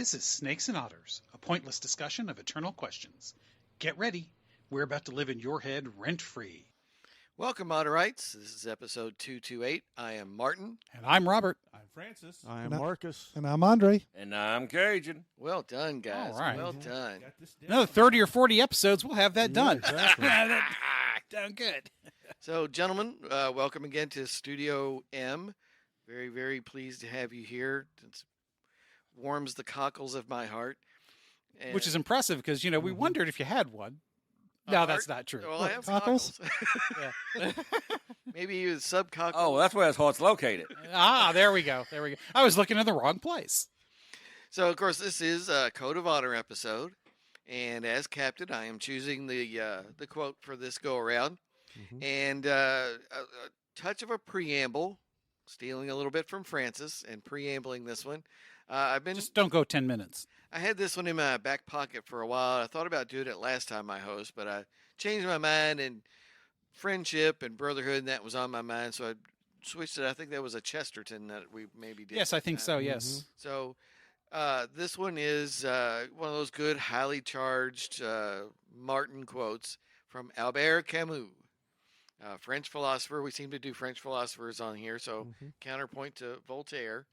This is Snakes and Otters, a pointless discussion of eternal questions. Get ready. We're about to live in your head rent-free. Welcome, Otterites. This is episode 228. I am Martin. And I'm Robert. I'm Francis. I'm Marcus. And I'm Andre. And I'm Cajun. Well done, guys. All right. Well done. Another 30 or 40 episodes, we'll have that done. Exactly. Done good. So, gentlemen, welcome again to Studio M. Very, very pleased to have you here. It warms the cockles of my heart. And Which is impressive because, we wondered if you had one. No, that's not true. Well, I have Cockles? cockles. Maybe you subcockle. Oh, that's where his heart's located. There we go. I was looking in the wrong place. So, of course, this is a Code of Honor episode. And as captain, I am choosing the quote for this go-around. Mhm. And a touch of a preamble, stealing a little bit from Francis and preambling this one. Just don't go 10 minutes. I had this one in my back pocket for a while. I thought about doing it last time I host, but I changed my mind, and friendship and brotherhood, and that was on my mind, so I switched it. I think that was a Chesterton that we maybe did. Yes, I think so, yes. So this one is one of those good, highly charged Martin quotes from Albert Camus, French philosopher. We seem to do French philosophers on here, so counterpoint to Voltaire.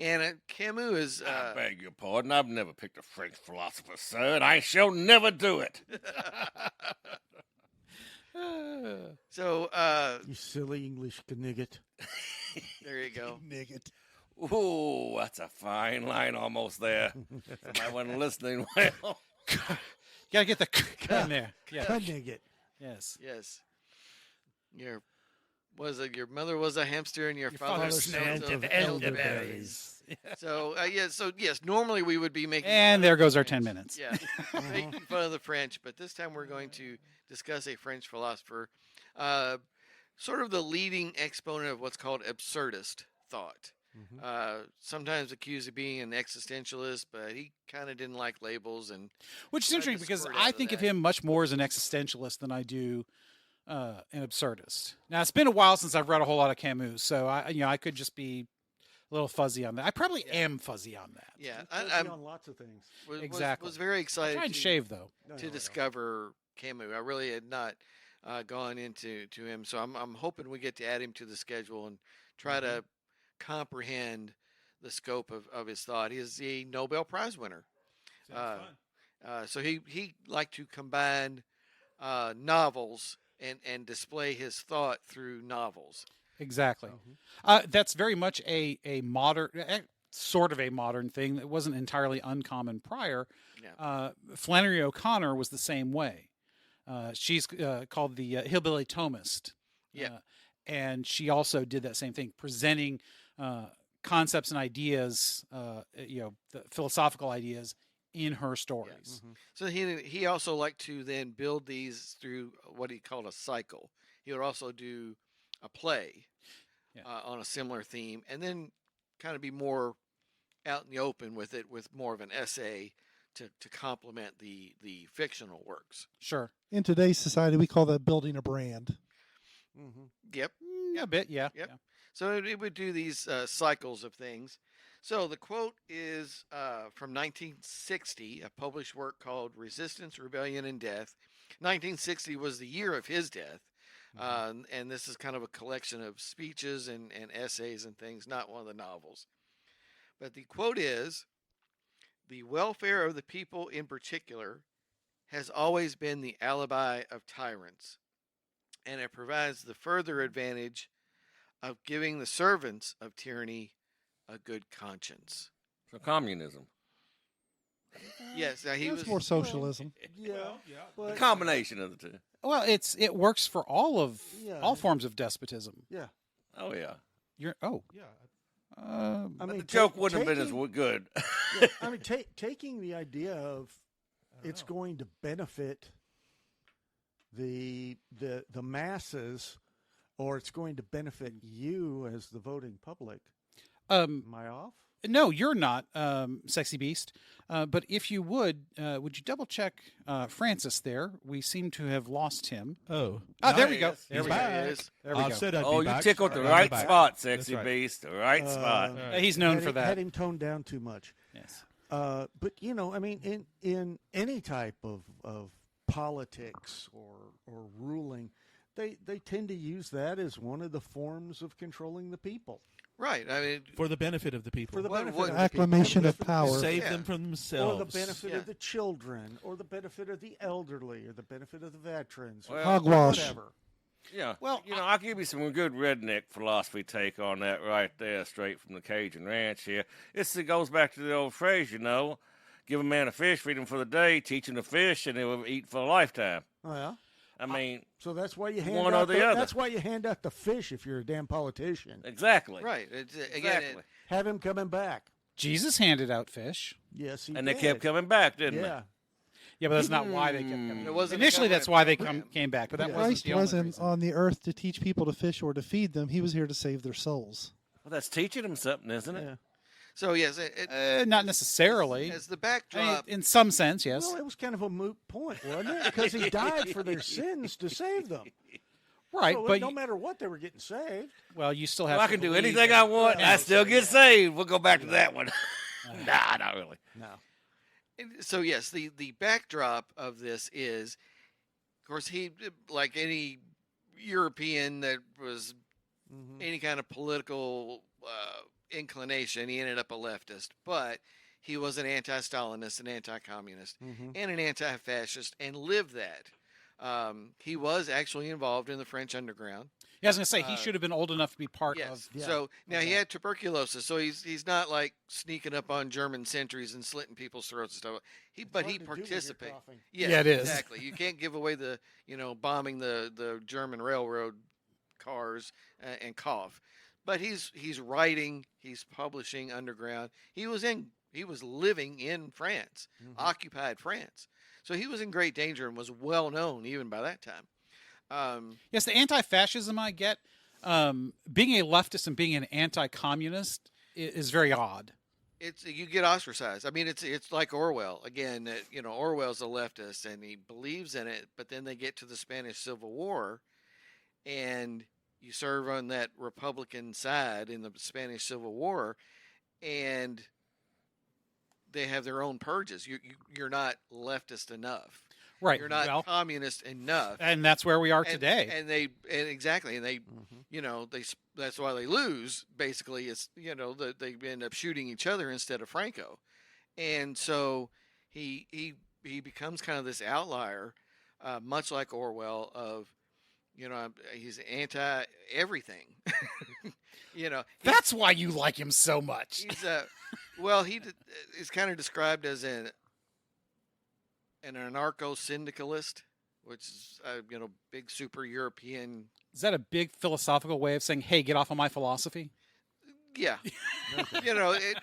And Camus is... I beg your pardon. I've never picked a French philosopher, sir, and I shall never do it. So, You silly English nigget. there you go. Nigget. Ooh, that's a fine line almost there. I wasn't listening well. You got to get the in there. Yeah. Nigget. Yes. Yes. Your mother was a hamster and your father father smelled smelled of of elderberries. So, yes, normally we would be making And fun there of the goes our French. 10 minutes. Yeah, making fun of the French, but this time we're going to discuss a French philosopher, sort of the leading exponent of what's called absurdist thought. Sometimes accused of being an existentialist, but he kind of didn't like labels. Which is Tried to interesting because squirt out I of think of that. him much more as an existentialist than I do an absurdist. Now, it's been a while since I've read a whole lot of Camus, so I could just be a little fuzzy on that. I probably am fuzzy on that. Yeah, I'm on lots of things. Exactly. Was very excited Try and to, shave, though. to discover Camus. I really had not gone into him, so I'm hoping we get to add him to the schedule and try to comprehend the scope of his thought. He is the Nobel Prize winner. Sounds fun. So he liked to combine novels and display his thought through novels. Exactly. That's very much a modern, sort of a modern thing that wasn't entirely uncommon prior. Yeah. Flannery O'Connor was the same way. She's called the Hillbilly Thomist. Yeah. And she also did that same thing, presenting concepts and ideas, the philosophical ideas in her stories. So he also liked to then build these through what he called a cycle. He would also do a play on a similar theme, and then kind of be more out in the open with it, with more of an essay to complement the fictional works. Sure. In today's society, we call that building a brand. Yep. A bit, yeah. Yep. So it would do these cycles of things. So the quote is from 1960, a published work called Resistance, Rebellion, and Death. 1960 was the year of his death. And this is kind of a collection of speeches and essays and things, not one of the novels. But the quote is, "The welfare of the people in particular has always been the alibi of tyrants, and it provides the further advantage of giving the servants of tyranny a good conscience." So communism. Yes, now he That's was more socialism. Yeah. A But, combination of the two. Well, it works for all forms of despotism. yeah. Oh, yeah. Yeah. I But mean, the joke wouldn't have been as good. yeah, I mean, taking the idea of it's going to benefit the masses, or it's going to benefit you as the voting public. Am I off? No, you're not, Sexy Beast. But if you would you double check Francis there? We seem to have lost him. Oh. There we go. Yes, There we he's go. back. Yes. There we I go. said I'd Oh, be you back. tickled the I'm right back. spot, sexy right. beast. The right spot. He's known Had for him- Had that. him toned down too much. Yes. But I mean, in any type of politics or ruling, they tend to use that as one of the forms of controlling the people. Right. I mean, For the benefit of the people. For the What- benefit what- of the people. Acclamation of For the power. benefit- Save Yeah. them from themselves. or the benefit Yeah. of the children, or the benefit of the elderly, or the benefit of the veterans, or Well, Hogwash. whatever. Yeah. Well, I'll give you some good redneck philosophy take on that right there, straight from the Cajun Ranch here. It goes back to the old phrase, give a man a fish, feed him for the day, teach him to fish, and he will eat for a lifetime. Oh yeah. I mean, So that's why you hand One out or the other. That's why you hand out the fish if you're a damn politician. exactly. right. It's, again, Exactly. Have him coming back. Jesus handed out fish. Yes, he And did. they kept coming back, didn't Yeah. Yeah, but that's not why they kept coming. It wasn't a Initially, that's government why they program. came back, but that Yeah. wasn't Christ the only wasn't reason. on the earth to teach people to fish or to feed them. He was here to save their souls. they? Well, that's teaching them something, isn't it? Yeah. So yes, Not necessarily. as the I mean, backdrop. in some sense, yes. Well, it was kind of a moot point, wasn't it? Because he died for their sins to save them. Right, So but no matter what, they were getting saved. well, you still have. Well, I to can do believe anything that- I want, and I still get saved. We'll go back to that one. Nah, not really. No. So yes, the backdrop of this is, of course, he, like any European that was Mhm. any kind of political inclination, he ended up a leftist, but he was an anti-Stalinist, an anti-communist, Mhm. and an anti-fascist, and lived that. He was actually involved in the French underground. Yeah, I was gonna say he Uh, should have been old enough to be part Yes. of. Yeah. So now he Okay. had tuberculosis, so he's not like sneaking up on German sentries and slitting people's throats and stuff. But Hard he to do when you're participated. coughing. Yeah, it is. Exactly. You can't give away the bombing the German railroad cars and cough. But he's writing, he's publishing underground. He was living in France, occupied France. So he was in great danger and was well known even by that time. Yes, the anti-fascism I get. Being a leftist and being an anti-communist is very odd. It's you get ostracized. I mean, it's like Orwell again. Orwell's a leftist and he believes in it, but then they get to the Spanish Civil War, and you serve on that Republican side in the Spanish Civil War, and they have their own purges. You're not leftist enough. Right. You're not well, communist enough. and that's where we are And- today. And they that's why they lose. Basically, it's they end up shooting each other instead of Franco, and so he becomes kind of this outlier, much like Orwell. Of he's anti everything. That's why you like him so much. He's is kind of described as an anarcho-syndicalist, which is big super European. Is that a big philosophical way of saying, "Hey, get off of my philosophy"? Yeah,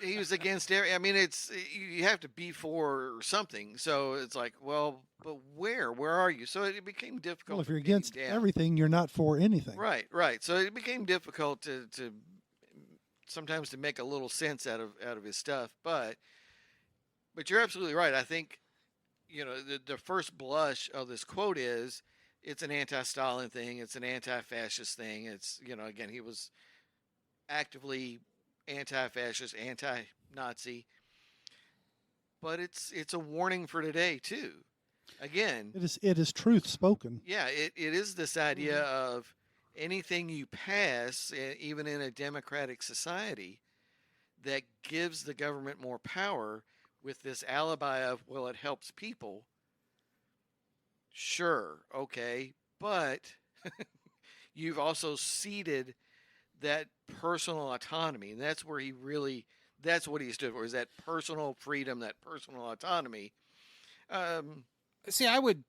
he was against. I mean, it's you have to be for something. So it's like, well, but where? Where are you? So it became difficult. Well, if to you're pin him against down. everything, you're not for anything. Right. So it became difficult to sometimes to make a little sense out of his stuff. But you're absolutely right. I think the first blush of this quote is it's an anti-Stalin thing. It's an anti-fascist thing. It's again, he was actively anti-fascist, anti-Nazi. But it's a warning for today too. Again, It is truth spoken. yeah, it is this idea of anything you pass, even in a democratic society, that gives the government more power with this alibi of, well, it helps people. Sure, okay, but you've also ceded that personal autonomy, and that's where that's what he stood for, is that personal freedom, that personal autonomy. See, I would.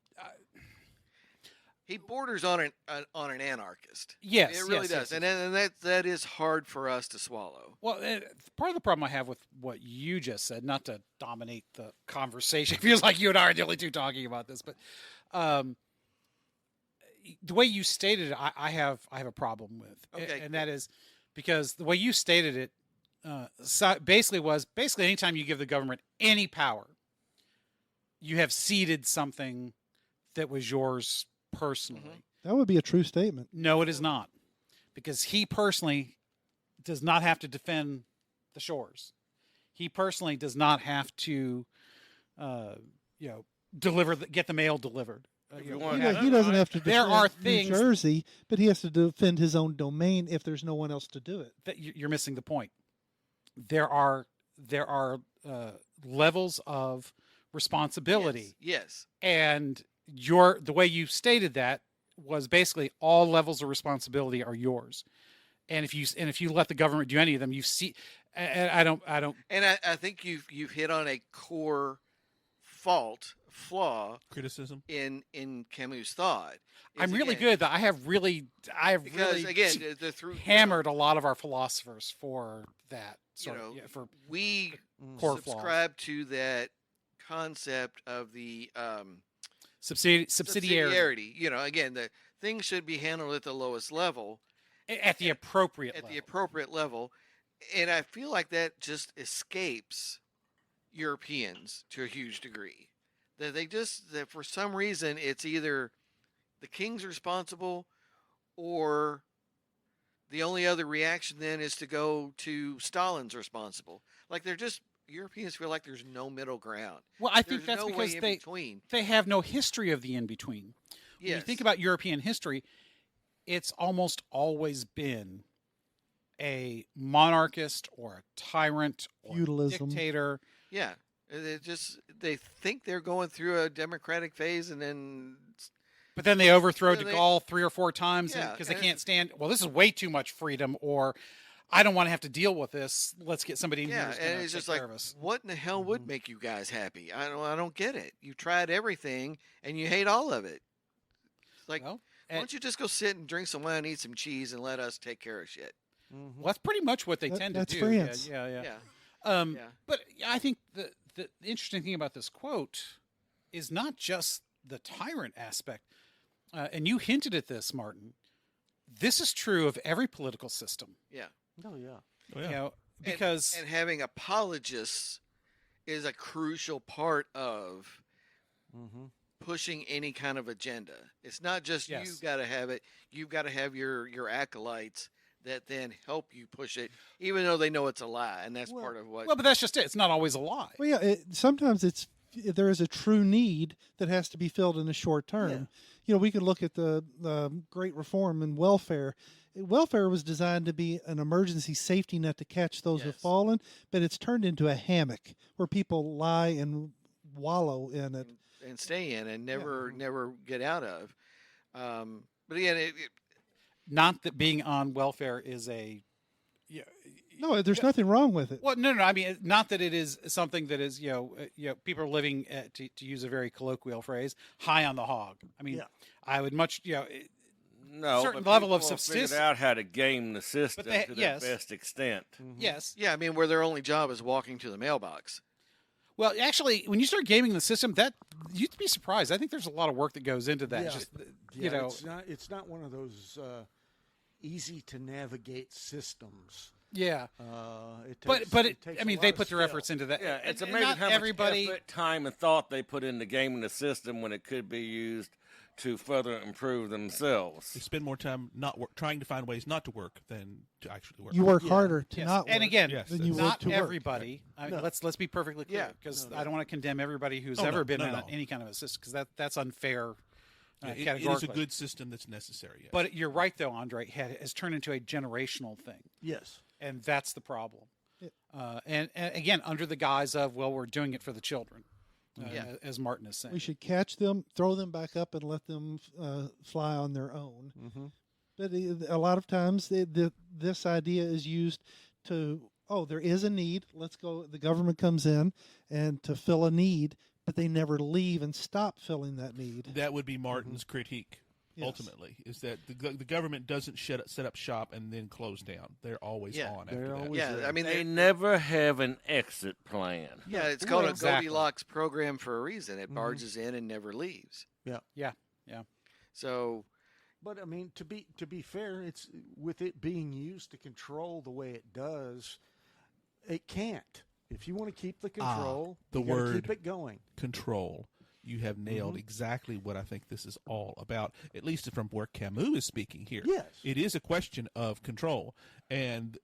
He borders on an anarchist. Yes, It really yes, does, yes, and that is hard for us to swallow. Well, part of the problem I have with what you just said, not to dominate the conversation, it feels like you and I are the only two talking about this, but the way you stated it, I have a problem with, Okay, and that is because the way you stated it basically anytime you give the government any power, you have ceded something that was yours personally. That would be a true statement. No, it is not, because he personally does not have to defend the shores. He personally does not have to, get the mail delivered. He doesn't have to There defend are New things Jersey, but he has to defend his own domain if there's no one else to do it. that you're missing the point. There are levels of responsibility, Yes. and the way you stated that was basically all levels of responsibility are yours. And if you let the government do any of them, you see. And I don't. And I think you've hit on a core flaw Criticism. in Camus' thought. I'm really again, good. I have really because again the through hammered a lot of our philosophers for that. For we core flaws. subscribe to that concept of the Subsidiarity Again, the things should be handled at the lowest level, at the appropriate at level. the appropriate level, and I feel like that just escapes Europeans to a huge degree. That for some reason it's either the king's responsible, or the only other reaction then is to go to Stalin's responsible. Like Europeans feel like there's no middle ground. Well, I think There's that's no because way in between. they have no history of the in between. When you think about European history, it's almost always been a monarchist or a tyrant or Feudalism. a dictator. Yeah, they think they're going through a democratic phase, and then But then they overthrow Then de they- Gaulle 3 or 4 times Yeah, because they and- can't stand. Well, this is way too much freedom, or I don't want to have to deal with this. Let's get somebody in here yeah, who's and going to it's take just like, care of us. what in the hell would make you guys happy? I don't get it. You tried everything and you hate all of it. It's like, Well, why don't you just go sit and drink some wine, eat some cheese, and let us take care of shit? well, that's pretty much what they tend to That's do. France. Yeah. Yeah, yeah. But I think the interesting thing about this quote is not just the tyrant aspect. And you hinted at this, Martin. This is true of every political system. Yeah. Oh yeah. Oh, yeah. You know, because and having apologists is a crucial part of pushing any kind of agenda. It's not just Yes. you've got to have it. You've got to have your acolytes that then help you push it, even though they know it's a lie, and that's part of what. but that's just it. It's not always a lie. Well, yeah. Sometimes there is a true need that has to be filled in the short term. Yeah. You know, we could look at the Great Reform and welfare. Welfare was designed to be an emergency safety net to catch those who've Yes. fallen, but it's turned into a hammock where people lie and wallow in it. and stay in and never get out of. But again, Not that being on welfare is a. Yeah. No, there's nothing wrong with it. Well, no. I mean, not that it is something that is, people are living, to use a very colloquial phrase, high on the hog. I mean, Yeah. I would much, No, certain but level of people have subsistence. figured out how to game the system they- to yes. the best extent. Yes. yeah, I mean, where their only job is walking to the mailbox. Well, actually, when you start gaming the system, that you'd be surprised. I think there's a lot of work that goes into that. Yeah. Just, Yeah, it's not one of those easy to navigate systems. yeah. It But takes, but it takes I a mean, lot they of put their skill. efforts into that. Yeah, it's And amazing not how everybody. much effort, time, and thought they put into gaming the system when it could be used to further improve themselves. They spend more time trying to find ways not to work than to actually work. You work Yeah. harder to Yes. not And work again, Yes, than you work not to work. everybody. I mean, No. let's be perfectly clear, Yeah. because No, I don't want to condemn everybody who's Oh, no, ever been no, in no. any kind of a system, because that's unfair. Yeah, it is a categorically. good system that's necessary. Yes. But you're right, though, Andre. Has turned into a generational thing, Yes. and that's the problem. Yeah. And again, under the guise of, well, we're doing it for the children, Yeah. as Martin is saying. We should catch them, throw them back up, and let them fly on their own. Mm-hmm. But a lot of times, this idea is used to, there is a need. Let's go. The government comes in and to fill a need, but they never leave and stop filling that need. that would be Martin's critique. Yes. Ultimately, is that the government doesn't set up shop and then close down. They're always Yeah. on after They're that. always Yeah, there. I mean, They never have an exit plan. yeah, it's Well, called a exactly. Goldilocks program for a reason. It barges in and never leaves. Yeah. So But I mean, to be fair, it's with it being used to control the way it does, it can't. If you want to keep the control, the you gotta word keep it going. Control. You have nailed Mm-hmm. exactly what I think this is all about, at least from where Camus is speaking here. Yes. It is a question of control. And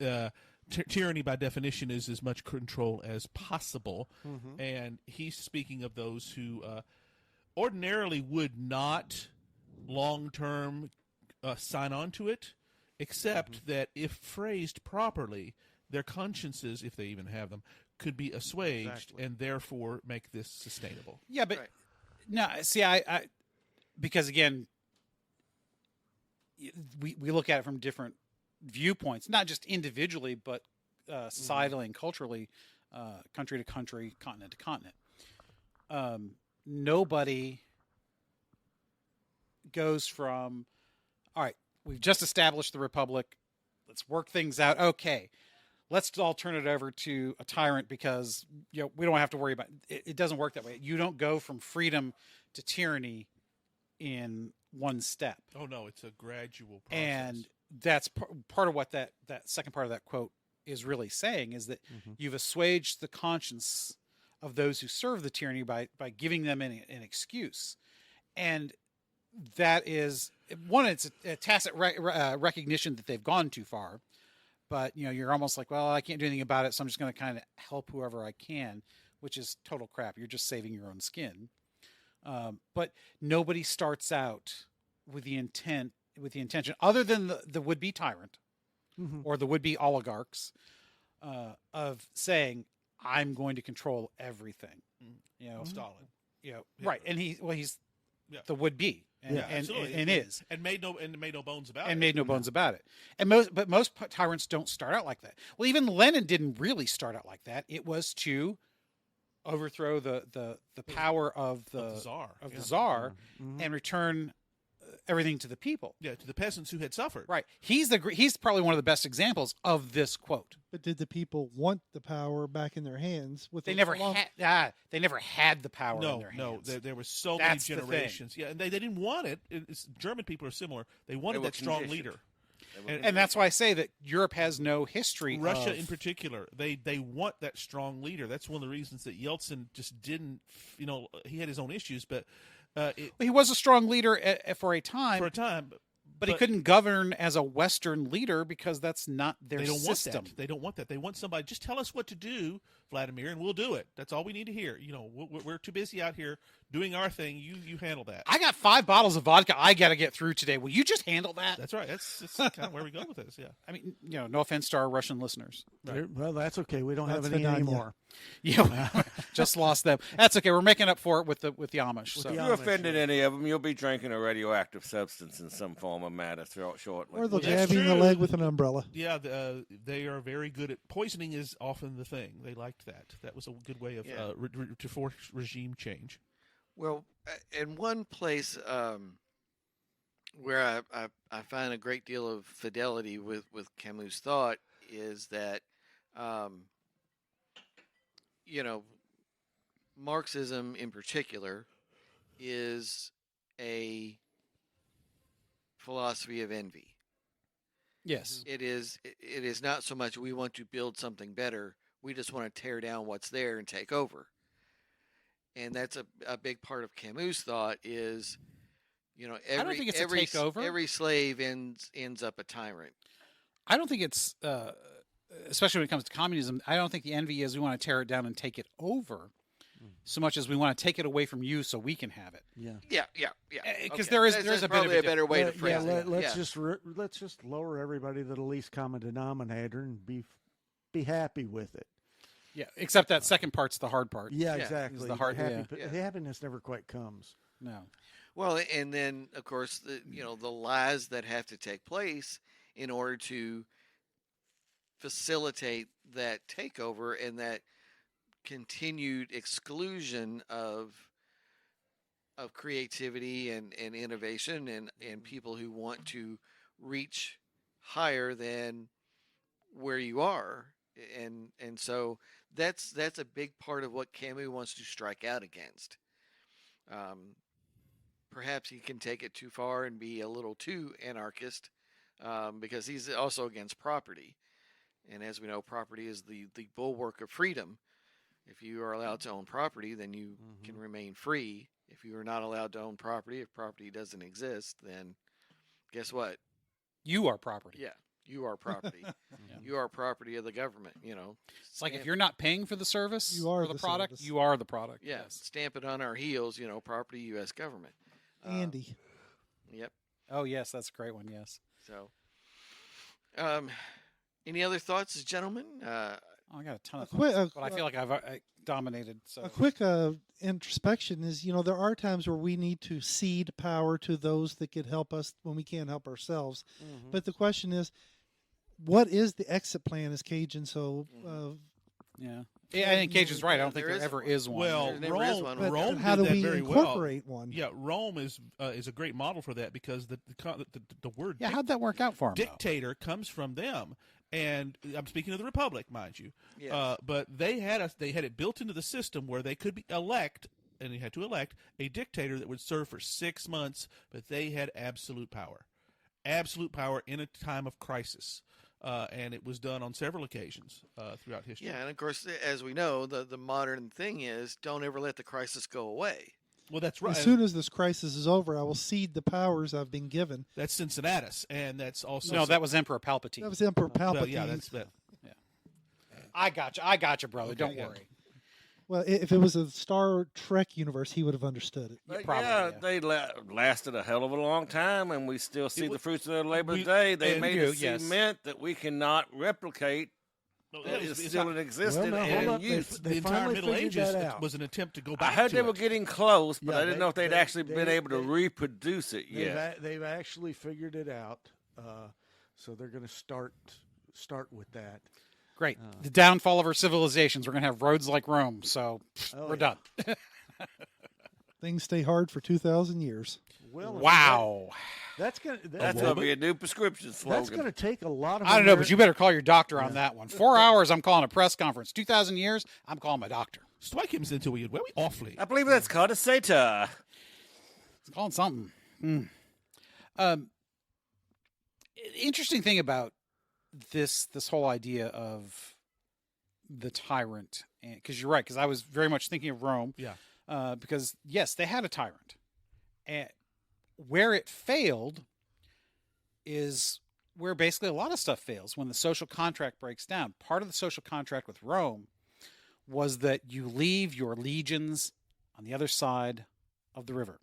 tyranny by definition is as much control as possible, and he's speaking of those who ordinarily would not long-term sign on to it, except that if phrased properly, their consciences, if they even have them, could be assuaged Exactly. and therefore make this sustainable. Yeah, but Right. no, see, I because again, we look at it from different viewpoints, not just individually, but societally and culturally, country to country, continent to continent. Nobody goes from, all right, we've just established the republic, let's work things out. Okay, let's all turn it over to a tyrant because we don't have to worry about it. It doesn't work that way. You don't go from freedom to tyranny in one step. Oh no, it's a gradual process. And that's part of what that second part of that quote is really saying, is that you've assuaged the conscience of those who serve the tyranny by giving them an excuse. And that is, one, it's a tacit recognition that they've gone too far. But, you're almost like, well, I can't do anything about it, so I'm just going to kind of help whoever I can, which is total crap. You're just saving your own skin. But nobody starts out with the intention, other than the would-be tyrant or the would-be oligarchs, of saying, I'm going to control everything. Stalin. Right. And he's Yeah. the would-be. And, Yeah, and, absolutely. and is. And made no bones about it. And made no bones about it. And most tyrants don't start out like that. Well, even Lenin didn't really start out like that. It was to overthrow the power of the czar and return everything to the people. Yeah, to the peasants who had suffered. Right. He's probably one of the best examples of this quote. But did the people want the power back in their hands? They never had the power in their No, hands. there were so That's the many generations. Yeah, and they didn't want it. German people are similar. They wanted were that strong conditioned. leader. And that's why I say that Europe has no history. Russia, in particular, they want that strong leader. That's one of the reasons that Yeltsin just didn't. He had his own issues, but he was a strong leader for a time. But he couldn't govern as a Western leader because that's not their system. They don't want that. They want somebody. Just tell us what to do, Vladimir, and we'll do it. That's all we need to hear. We're too busy out here doing our thing. You handle that. I got 5 bottles of vodka I got to get through today. Will you just handle that? That's right. That's kind of where we go with this. Yeah. I mean, no offense to our Russian listeners. Right. Well, that's okay. We don't That's have any Vidania. anymore. Yeah, just lost them. That's okay. We're making up for it with the Amish. So. the If Amish, you offended any of them, you'll be drinking a radioactive substance in some form or matter shortly. Or they'll Well, that's jab you in the true. leg with an umbrella. Yeah, they are very good at poisoning. Is often the thing. They liked that. That was a good way of Yeah. to force regime change. Well, in one place where I find a great deal of fidelity with Camus' thought is that, Marxism in particular is a philosophy of envy. Yes. It is not so much we want to build something better. We just want to tear down what's there and take over. And that's a big part of Camus' thought is, every, I don't think it's a every, takeover. every slave ends up a tyrant. I don't think it's, especially when it comes to communism, I don't think the envy is we want to tear it down and take it over so much as we want to take it away from you so we can have it. Yeah. Yeah. Because Okay. there's That's a bit of probably a better way to Yeah, phrase it. let's just lower everybody to the least common denominator and be happy with it. Yeah, except that second part's the hard part. Yeah, Yeah. exactly. It's the hard- yeah. Happiness never quite comes. No. Well, and then of course the lies that have to take place in order to facilitate that takeover and that continued exclusion of creativity and innovation and people who want to reach higher than where you are, and so that's a big part of what Camus wants to strike out against. Perhaps he can take it too far and be a little too anarchist, because he's also against property, and as we know, property is the bulwark of freedom. If you are allowed to own property, then you can remain free. If you are not allowed to own property, if property doesn't exist, then guess what? You are property. Yeah. You are property. You are property of the government. You know, It's like if Stamp- you're not paying for the service You are or the the product, service. you are the product. yeah, Yes. stamp it on our heels. You know, property U.S. government. Andy. Yep. Oh yes, that's a great one. Yes. So, any other thoughts, gentlemen? Oh, I got a ton of quick- thoughts, but I feel like I've dominated. So A quick introspection is, there are times where we need to cede power to those that could help us when we can't help ourselves. But the question is, what is the exit plan? Is Cajun so? yeah, I think Cage is right. I don't think There there is ever one. is one. Well, There never is one. But Rome how did do that we very well. incorporate one? Yeah, Rome is a great model for that because the word yeah, how'd that work out for him? though? dictator comes from them, and I'm speaking of the Republic, mind you. Yes. But they had it built into the system where they could elect, and they had to elect a dictator that would serve for 6 months, but they had absolute power in a time of crisis. And it was done on several occasions throughout history. Yeah, and of course, as we know, the modern thing is don't ever let the crisis go away. Well, that's right. As soon as this crisis is over, I will cede the powers I've been given. That's Cincinnatus, and that's also No, that was Emperor Palpatine. That was Emperor Palpatine. Well, yeah, that's that. I got you, brother. Okay, Don't yeah. worry. Well, if it was a Star Trek universe, he would have understood it. But probably, yeah, yeah. they lasted a hell of a long time, and we still see the was- fruits of their labor we- today. They and made you, a yes. cement that we cannot replicate. That is still in existence Well, now, and hold in up. use. The They entire finally Middle figured Ages that out. was an attempt to go I back heard to they it. were getting close, but Yeah, I didn't know if they'd actually been able to they- reproduce it yet. They've actually figured it out, so they're going to start with that. Great. The downfall of our civilizations. We're gonna have roads like Rome. So Oh, we're yeah. done. Things stay hard for 2,000 years. Well, I mean, Wow. that's going That's going to be a new prescription that's slogan. going to take a lot of. I don't know, but you better call your doctor on Yeah. that one. 4 hours, I'm calling a press conference. 2,000 years, I'm calling my doctor. Strike him into we awfully. I believe that's called a satyr. It's calling something. Interesting thing about this whole idea of the tyrant, because you're right, because I was very much thinking of Rome. Yeah. Because yes, they had a tyrant, and where it failed is where basically a lot of stuff fails when the social contract breaks down. Part of the social contract with Rome was that you leave your legions on the other side of the river.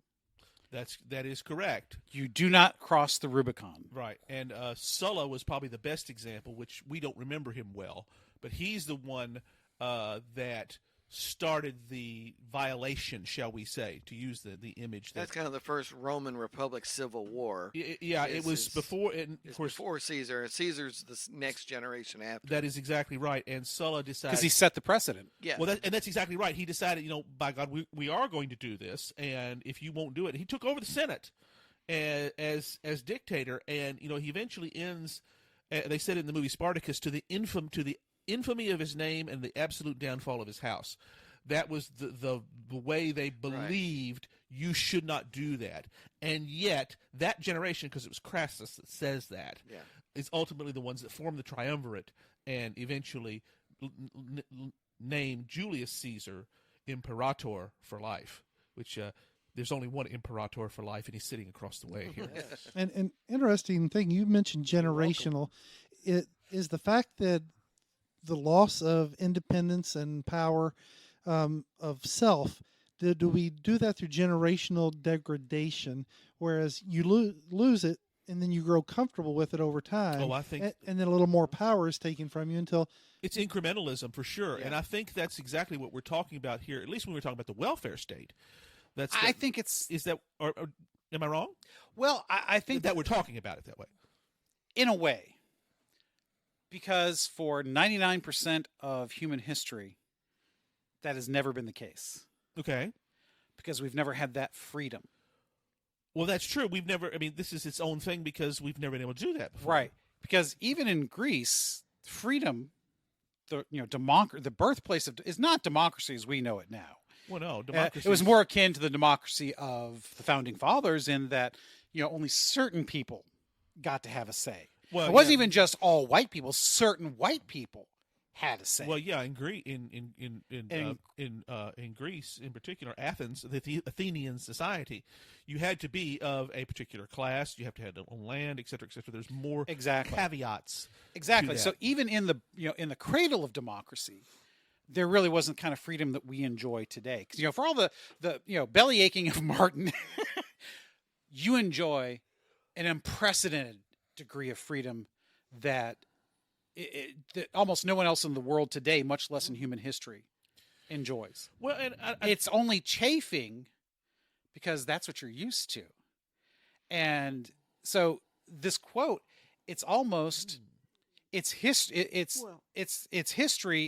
That is correct. You do not cross the Rubicon. Right. And Sulla was probably the best example, which we don't remember him well, but he's the one that started the violation, shall we say, to use the image. That's kind of the first Roman Republic civil war. Yeah, it was before. And of It's course, before Caesar. Caesar's the next generation after. that is exactly right. And Sulla decided. Because he set the precedent. Yeah. Well, that's exactly right. He decided, by God, we are going to do this, and if you won't do it, he took over the Senate as dictator, and he eventually ends. They said it in the movie Spartacus, to the infamy of his name and the absolute downfall of his house. That was the way they believed you should not do that, and yet that generation, because it was Crassus that says that, is ultimately the ones that form the triumvirate and eventually name Julius Caesar Imperator for life, which there's only one Imperator for life, and he's sitting across the way here. And an interesting thing, you mentioned generational. It is the fact that the loss of independence and power of self, do we do that through generational degradation, whereas you lose it and then you grow comfortable with it over time? Oh, I think- and then a little more power is taken from you until It's incrementalism for sure, and I think that's exactly what we're talking about here. At least when we're talking about the welfare state, I think it's is that. Or am I wrong? well. I think That we're talking about it that way. in a way, because for 99% of human history, that has never been the case. Okay. Because we've never had that freedom. Well, that's true. We've never. I mean, this is its own thing because we've never been able to do that before. Right. Because even in Greece, freedom, the birthplace of is not democracy as we know it now. Well, no, democracy. It was more akin to the democracy of the founding fathers in that, only certain people got to have a say. Well, It wasn't yeah. even just all white people. Certain white people had a say. Well, yeah, in Greece, And- in Greece, in particular, Athens, the Athenian society, you had to be of a particular class. You have to have your own land, et cetera, et cetera. There's more Exactly. caveats. Exactly. to So that. even in the in the cradle of democracy, there really wasn't kind of freedom that we enjoy today. Because for all the belly aching of Martin, you enjoy an unprecedented degree of freedom that that almost no one else in the world today, much less in human history, enjoys. Well, and It's only chafing because that's what you're used to. And so this quote, it's almost it's history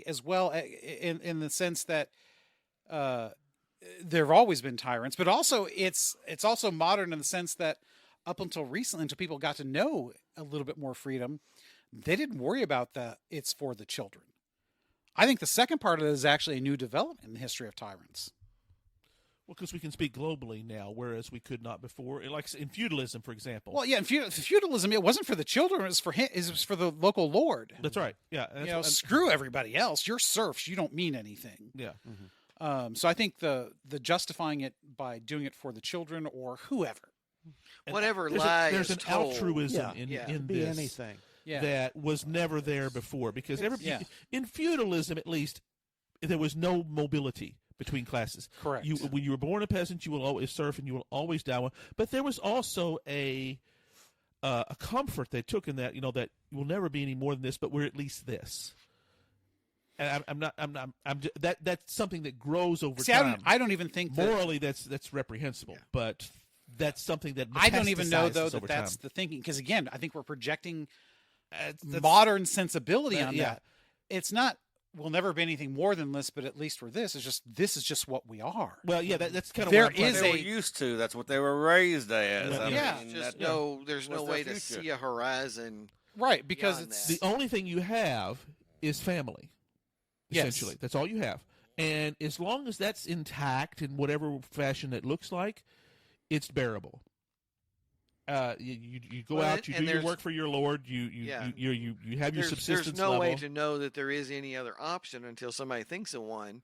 as well, in the sense that there have always been tyrants, but also it's also modern in the sense that up until recently, until people got to know a little bit more freedom, they didn't worry about it's for the children. I think the second part of it is actually a new development in the history of tyrants. well, because we can speak globally now, whereas we could not before. Like in feudalism, for example. Well, yeah, in feudalism, it wasn't for the children; it was for him. It was for the local lord. That's right. Yeah. That's Screw everybody else. You're serfs. You don't mean anything. yeah. So I think the justifying it by doing it for the children or whoever. And Whatever there's lie there's is an told. altruism Yeah. in Be this anything. Yeah. that was never there before, because Yeah. in feudalism, at least, there was no mobility between classes. Correct. When you were born a peasant, you will always serve and you will always die one. But there was also a comfort they took in that, that you will never be any more than this, but we're at least this. And that's something that grows over See, time. I don't even think that. Morally, that's reprehensible, but that's something that I don't even know though metastasizes over that's time. the thinking, because again, I think we're projecting That's- modern sensibility on yeah. that. It's not. We'll never be anything more than this, but at least we're this. This is just what we are. Well, yeah, that's kind of There what I'm trying is to- They a- were used to. That's what they were raised as. I Yeah. mean, Just that- there's no What's their way to future? see a horizon. Right, because Beyond it's that. the only thing you have is family. Yes. Essentially, that's all you have. And as long as that's intact in whatever fashion it looks like, it's bearable. You go Well, out, you and do your there's- work for your Lord, you Yeah. have your subsistence There's no level. way to know that there is any other option until somebody thinks of one,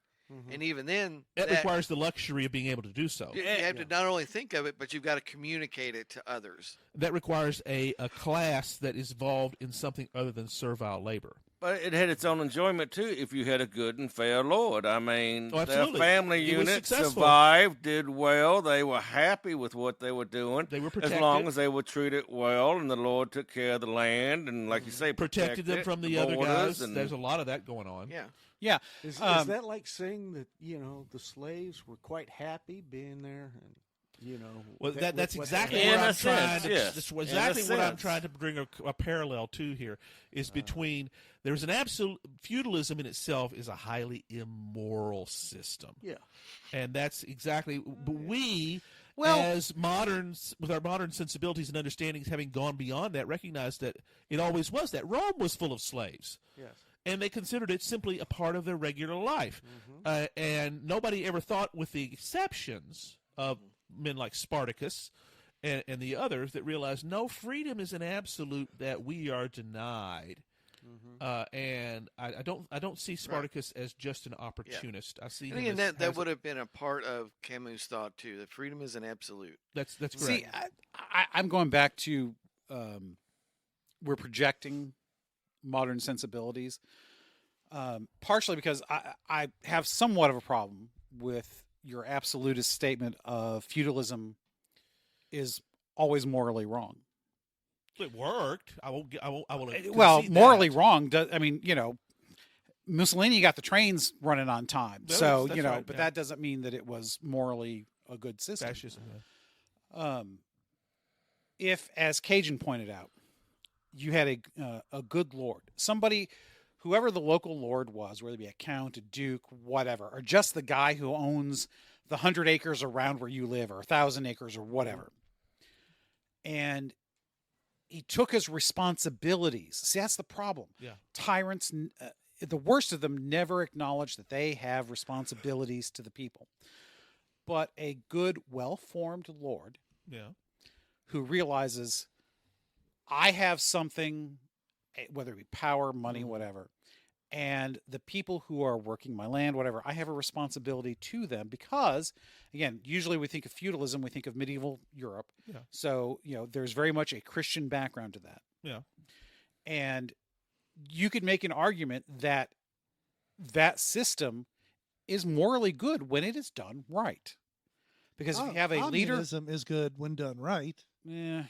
and even then, That requires the luxury of being able to do so. you have to not only think of it, but you've got to communicate it to others. That requires a class that is involved in something other than servile labor. But it had its own enjoyment too if you had a good and fair Lord. I mean, Oh, their absolutely. family It was unit successful. survived, did well. They were happy with what they were doing. They were as protected. long as they were treated well, and the Lord took care of the land, and like you say, Protected them it, from the other borders, guys. And There's a lot of that going on. Yeah. yeah. Is that like saying that the slaves were quite happy being there, and Well, with that's what exactly they In what a I'm trying sense, to. yes. That's In a exactly what I'm sense. trying to bring a parallel to here is between there's an absolute feudalism in itself is a highly immoral system, Yeah. and that's exactly. But we, Well- as moderns, with our modern sensibilities and understandings, having gone beyond that, recognize that it always was that Rome was full of slaves. Yes. And they considered it simply a part of their regular life. And nobody ever thought, with the exceptions of men like Spartacus and the others, that realized no, freedom is an absolute that we are denied. And I don't see Spartacus as just an opportunist. I see And him again, as that would have been a part of Camus' thought too. That freedom is an absolute. that's correct. See, I'm going back to we're projecting modern sensibilities, partially because I have somewhat of a problem with your absolutist statement of feudalism is always morally wrong. It worked. I will. Well, concede morally that. wrong. Mussolini got the trains running on time, That so was- that's right, but yeah. that doesn't mean that it was morally a good system. Fascism. Yeah. If, as Cajun pointed out, you had a good lord, somebody, whoever the local lord was, whether it be a count, a duke, whatever, or just the guy who owns the 100 acres around where you live, or 1,000 acres, or whatever, and he took his responsibilities. See, that's the problem. Yeah. Tyrants, the worst of them, never acknowledge that they have responsibilities to the people. But a good, well-formed lord Yeah. who realizes I have something, whether it be power, money, whatever, And the people who are working my land, whatever, I have a responsibility to them because, again, usually we think of feudalism, we think of medieval Europe. Yeah. So, there's very much a Christian background to that. Yeah. And you could make an argument that that system is morally good when it is done right. Because if you have a leader, communism is good when done right, Yeah.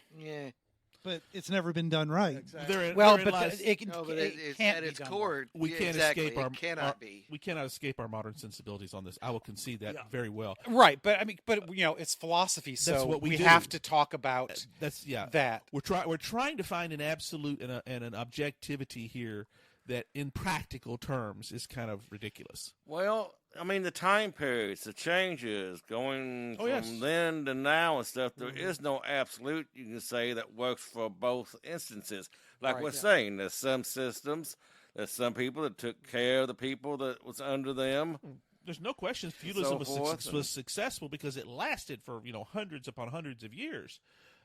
but it's never been done right. Exactly. well, therein but lies- it No, but it it's can't at be its done core. we yeah, can't exactly. escape our It cannot be. we cannot escape our modern sensibilities on this. I will concede that Yeah. very well. right. But it's philosophy, so That's what we do. have to talk about That's that. We're trying to find an absolute and an objectivity here that, in practical terms, is kind of ridiculous. Well, I mean, the time periods, the changes, going Oh, from yes. then to now and stuff, there is no absolute, you can say, that works for both instances. Like Right. we're saying, there's some systems, there's some people that took care of the people that was under them. There's no question feudalism forth, was successful because it lasted for hundreds upon hundreds of years,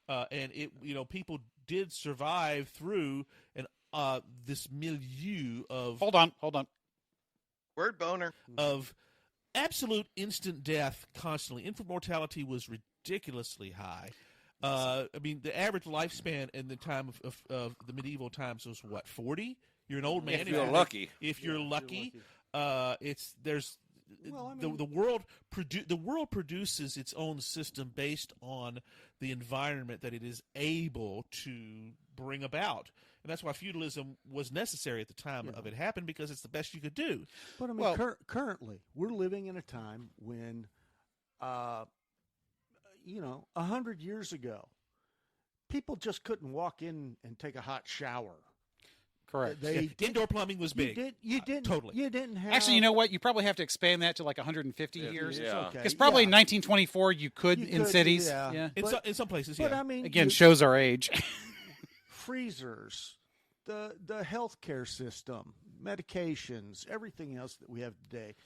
and it people did survive through this milieu of Hold on. Word boner. of absolute instant death constantly. Infant mortality was ridiculously high. I mean, the average lifespan in the time of the medieval times was what, 40? You're an old man If you're lucky. If you're lucky, it's there's Well, I mean- the world produces its own system based on the environment that it is able to bring about. And that's why feudalism was necessary at the time of it happened, because it's the best you could do. But I mean, Well- currently, we're living in a time when, 100 years ago, people just couldn't walk in and take a hot shower. Correct. They Indoor plumbing was big. You didn't. totally. You didn't have. Actually, you know what? You probably have to expand that to like 150 Yeah. years. Yeah. Okay, Because probably yeah. in 1924 you could You in could, cities. yeah. In, But- in some places, But yeah. I mean, Again, shows our age. freezers, the healthcare system, medications, everything else that we have today,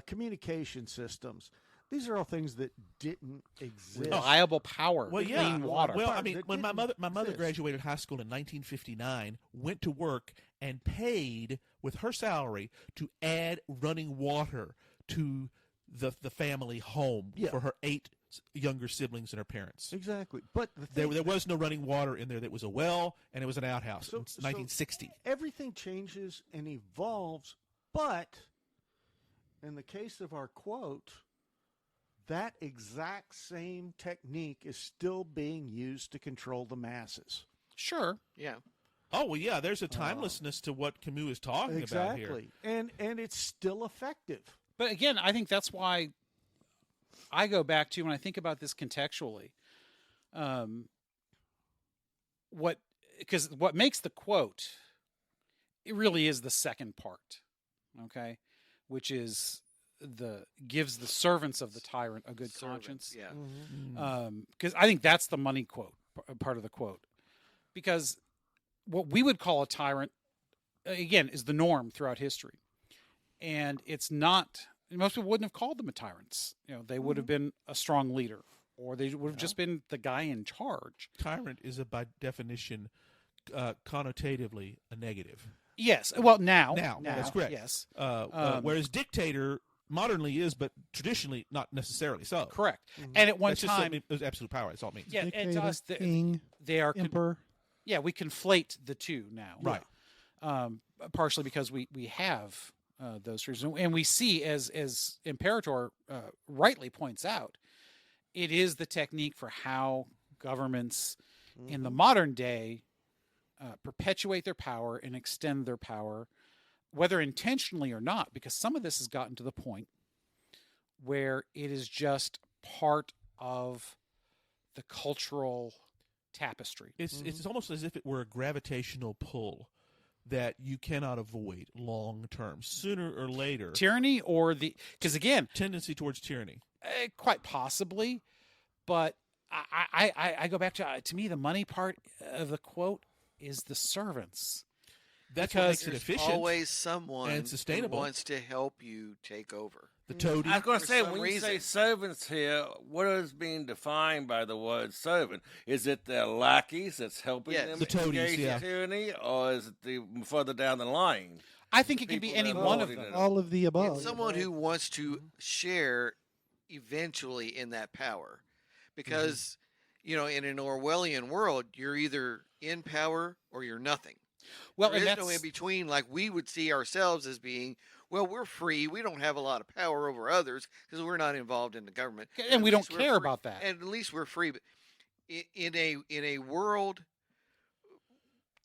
communication systems. These are all things that didn't exist. Reliable power, Well, yeah. clean water. Well, I Part mean, that when my didn't mother exist. graduated high school in 1959, went to work and paid with her salary to add running water to the family home Yeah. for her 8 younger siblings and her parents. Exactly. But the There thing, was no running water in there. That was a well and it was an outhouse. So- It's so- 1960. everything changes and evolves, but in the case of our quote, that exact same technique is still being used to control the masses. Sure. Yeah. Oh well, yeah. There's a timelessness to what Camus is talking about here. Exactly. And it's still effective. But again, I think that's why I go back to when I think about this contextually. Because what makes the quote, it really is the second part, okay, which is gives the servants of the tyrant a good Servants, conscience. Yeah. Because I think that's the money quote part of the quote, because what we would call a tyrant, again, is the norm throughout history, and it's not. Most people wouldn't have called them a tyrants. They would have been a strong leader, or they would have just been the guy in charge. Tyrant is by definition, connotatively a negative. Yes. Well, now That's correct. Yes. Whereas dictator modernly is, but traditionally not necessarily so. Correct. And at one That's just time, it was absolute power. That's all it means. yeah, and to Dictator, us, king, they are. emperor. Yeah, we conflate the two now. Right. Partially because we have those reasons, and we see, as Imperator rightly points out, it is the technique for how governments in the modern day perpetuate their power and extend their power, whether intentionally or not, because some of this has gotten to the point where it is just part of the cultural tapestry. It's almost as if it were a gravitational pull that you cannot avoid long term. Sooner or later, Tyranny or because again, tendency towards tyranny. quite possibly, but I go back to me, the money part of the quote is the servants. That's what Because makes it There's efficient. always someone and sustainable. who wants to help you take over. The toady. I was going to For say, some when you say reason. servants here, what is being defined by the word servant? Is it their lackeys that's helping Yes. them The toadies, engage yeah. in tyranny, or is it the further down the line? I think it can be People any that one are of them. holding it. All of the above. It's someone who wants to share eventually in that power. Because, in an Orwellian world, you're either in power or you're nothing. Well, There and is no in that's between, like we would see ourselves as being, well, we're free. We don't have a lot of power over others because we're not involved in the government. and at we don't least we're care free- about that. And at least we're free. But in a world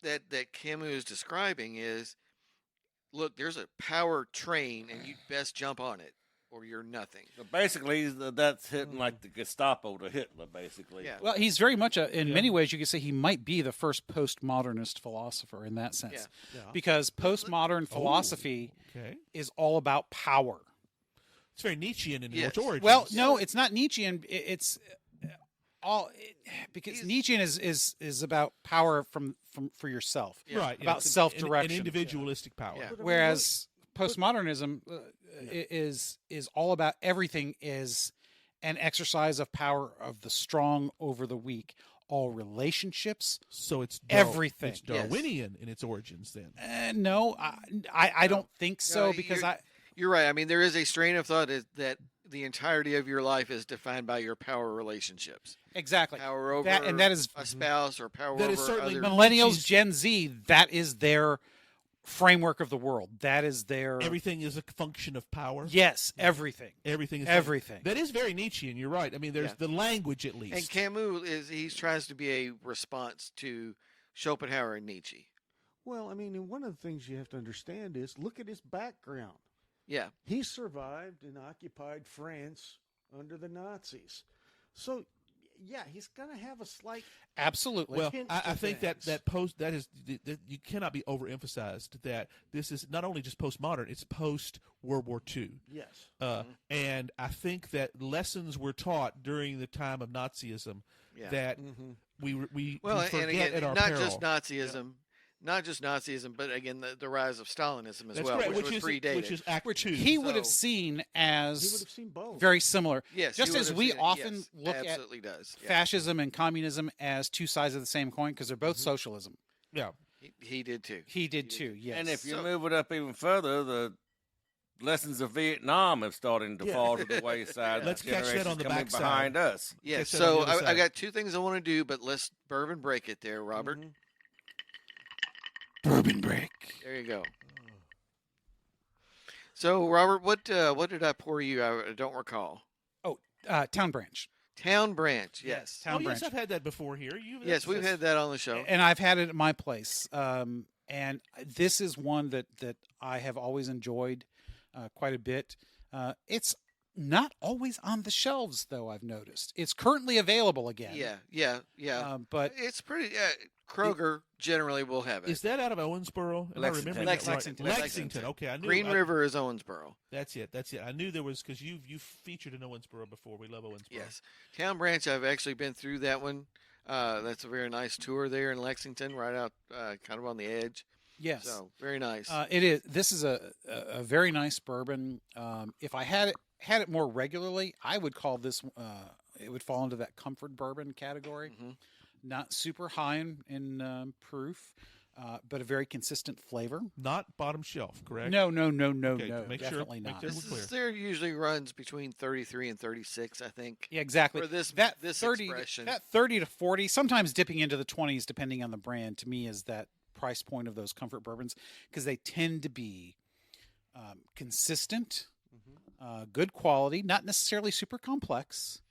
that Camus is describing is, look, there's a power train and you'd best jump on it or you're nothing. So basically, that's hitting like the Gestapo to Hitler, basically. Yeah. Well, he's very much in many ways you could say he might be the first postmodernist philosopher in that sense, Yeah. because postmodern philosophy Okay. is all about power. It's very Nietzschean in Yes. its origins. Well, no, it's not Nietzschean. It's because He's- Nietzschean is about power for yourself, Yeah. right. about it's an- self-direction. An individualistic power. Yeah. whereas postmodernism is all about everything is an exercise of power of the strong over the weak. All relationships. So it's Everything. It's Darwinian in its origins. Then No, I don't think so, No, because You're right. I mean, there is a strain of thought that the entirety of your life is defined by your power relationships. exactly Power over that is a spouse or power That over is certainly other. millennials, Nietzsche's- Gen Z. That is their framework of the world. That is their everything is a function of power. yes, everything. Everything is Everything. That is very Nietzschean. You're right. I mean, there's Yeah. the language at least. And Camus he tries to be a response to Schopenhauer and Nietzsche. Well, I mean, and one of the things you have to understand is look at his background. Yeah. He survived in occupied France under the Nazis. So, yeah, he's going to have a slight. Absolutely. Well, hints I to think that things. that is that you cannot be overemphasized that this is not only just postmodern; it's post World War II. Yes. And I think that lessons were taught during the time of Nazism Yeah. that Mm-hmm. we Well, forget and again, at our not peril. just Nazism, not just Nazism, but again the rise of Stalinism as That's well, correct, which was predated. which is Act Two. he would have so- seen He would as have seen both. very similar. yes, just you would as have we seen it. often Yes, look at absolutely does. Yeah. fascism and communism as two sides of the same coin, because they're both socialism. yeah. He did too. He did too. Yes. And if you So- move it up even further, the lessons of Vietnam have started to Yeah. fall to the wayside. Let's catch that Generations on the coming backside. behind us. Yes. Catch that on So the other I side. got two things I want to do, but let's bourbon break it there, Robert. Mhm. bourbon break. There you go. So Robert, what did I pour you? I don't recall. Town Branch. Town Branch. Yes. Town Oh, Branch. yes, I've had that before here. Yes, we've had that on the show. And I've had it at my place. And this is one that I have always enjoyed quite a bit. It's not always on the shelves, though. I've noticed it's currently available again. Yeah. But It's pretty. Kroger generally will have it. Is that out of Owensboro? Am I Lexington. remembering that right? Lexington. Lexington. Okay, I knew. Green River is Owensboro. That's it. That's it. I knew there was because you featured in Owensboro before. We love Owensboro. Yes. Town Branch. I've actually been through that one. That's a very nice tour there in Lexington, right out, kind of on the edge. yes, So very nice. it is. This is a very nice bourbon. If I had it more regularly, I would call this. It would fall into that comfort bourbon category. Mhm. Not super high in proof, but a very consistent flavor. Not bottom shelf, correct? No, Okay, no, make sure- definitely make not. sure- This we're clear. is, there usually runs between 33 and 36, I think. Yeah, exactly. For this 30, expression. that 30 to 40, sometimes dipping into the 20s, depending on the brand, to me is that price point of those comfort bourbons, because they tend to be consistent, good quality, not necessarily super complex,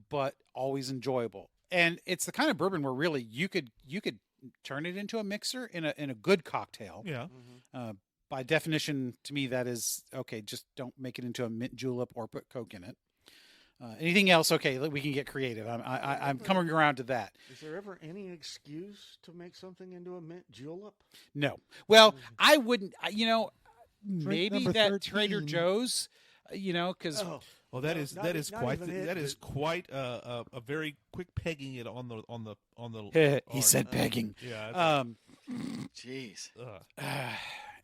but always enjoyable. And it's the kind of bourbon where really you could turn it into a mixer in a good cocktail. Yeah. By definition, to me, that is okay. Just don't make it into a mint julep or put Coke in it. Anything else? Okay, we can get creative. I'm coming around to that. Is there ever any excuse to make something into a mint julep? No. Well, I wouldn't. Maybe number that Trader 13. Joe's. Because Oh, Well, that No, is not that e- is not quite even it, that is but- quite a very quick pegging it on the he said begging. Yeah. Um. Jeez.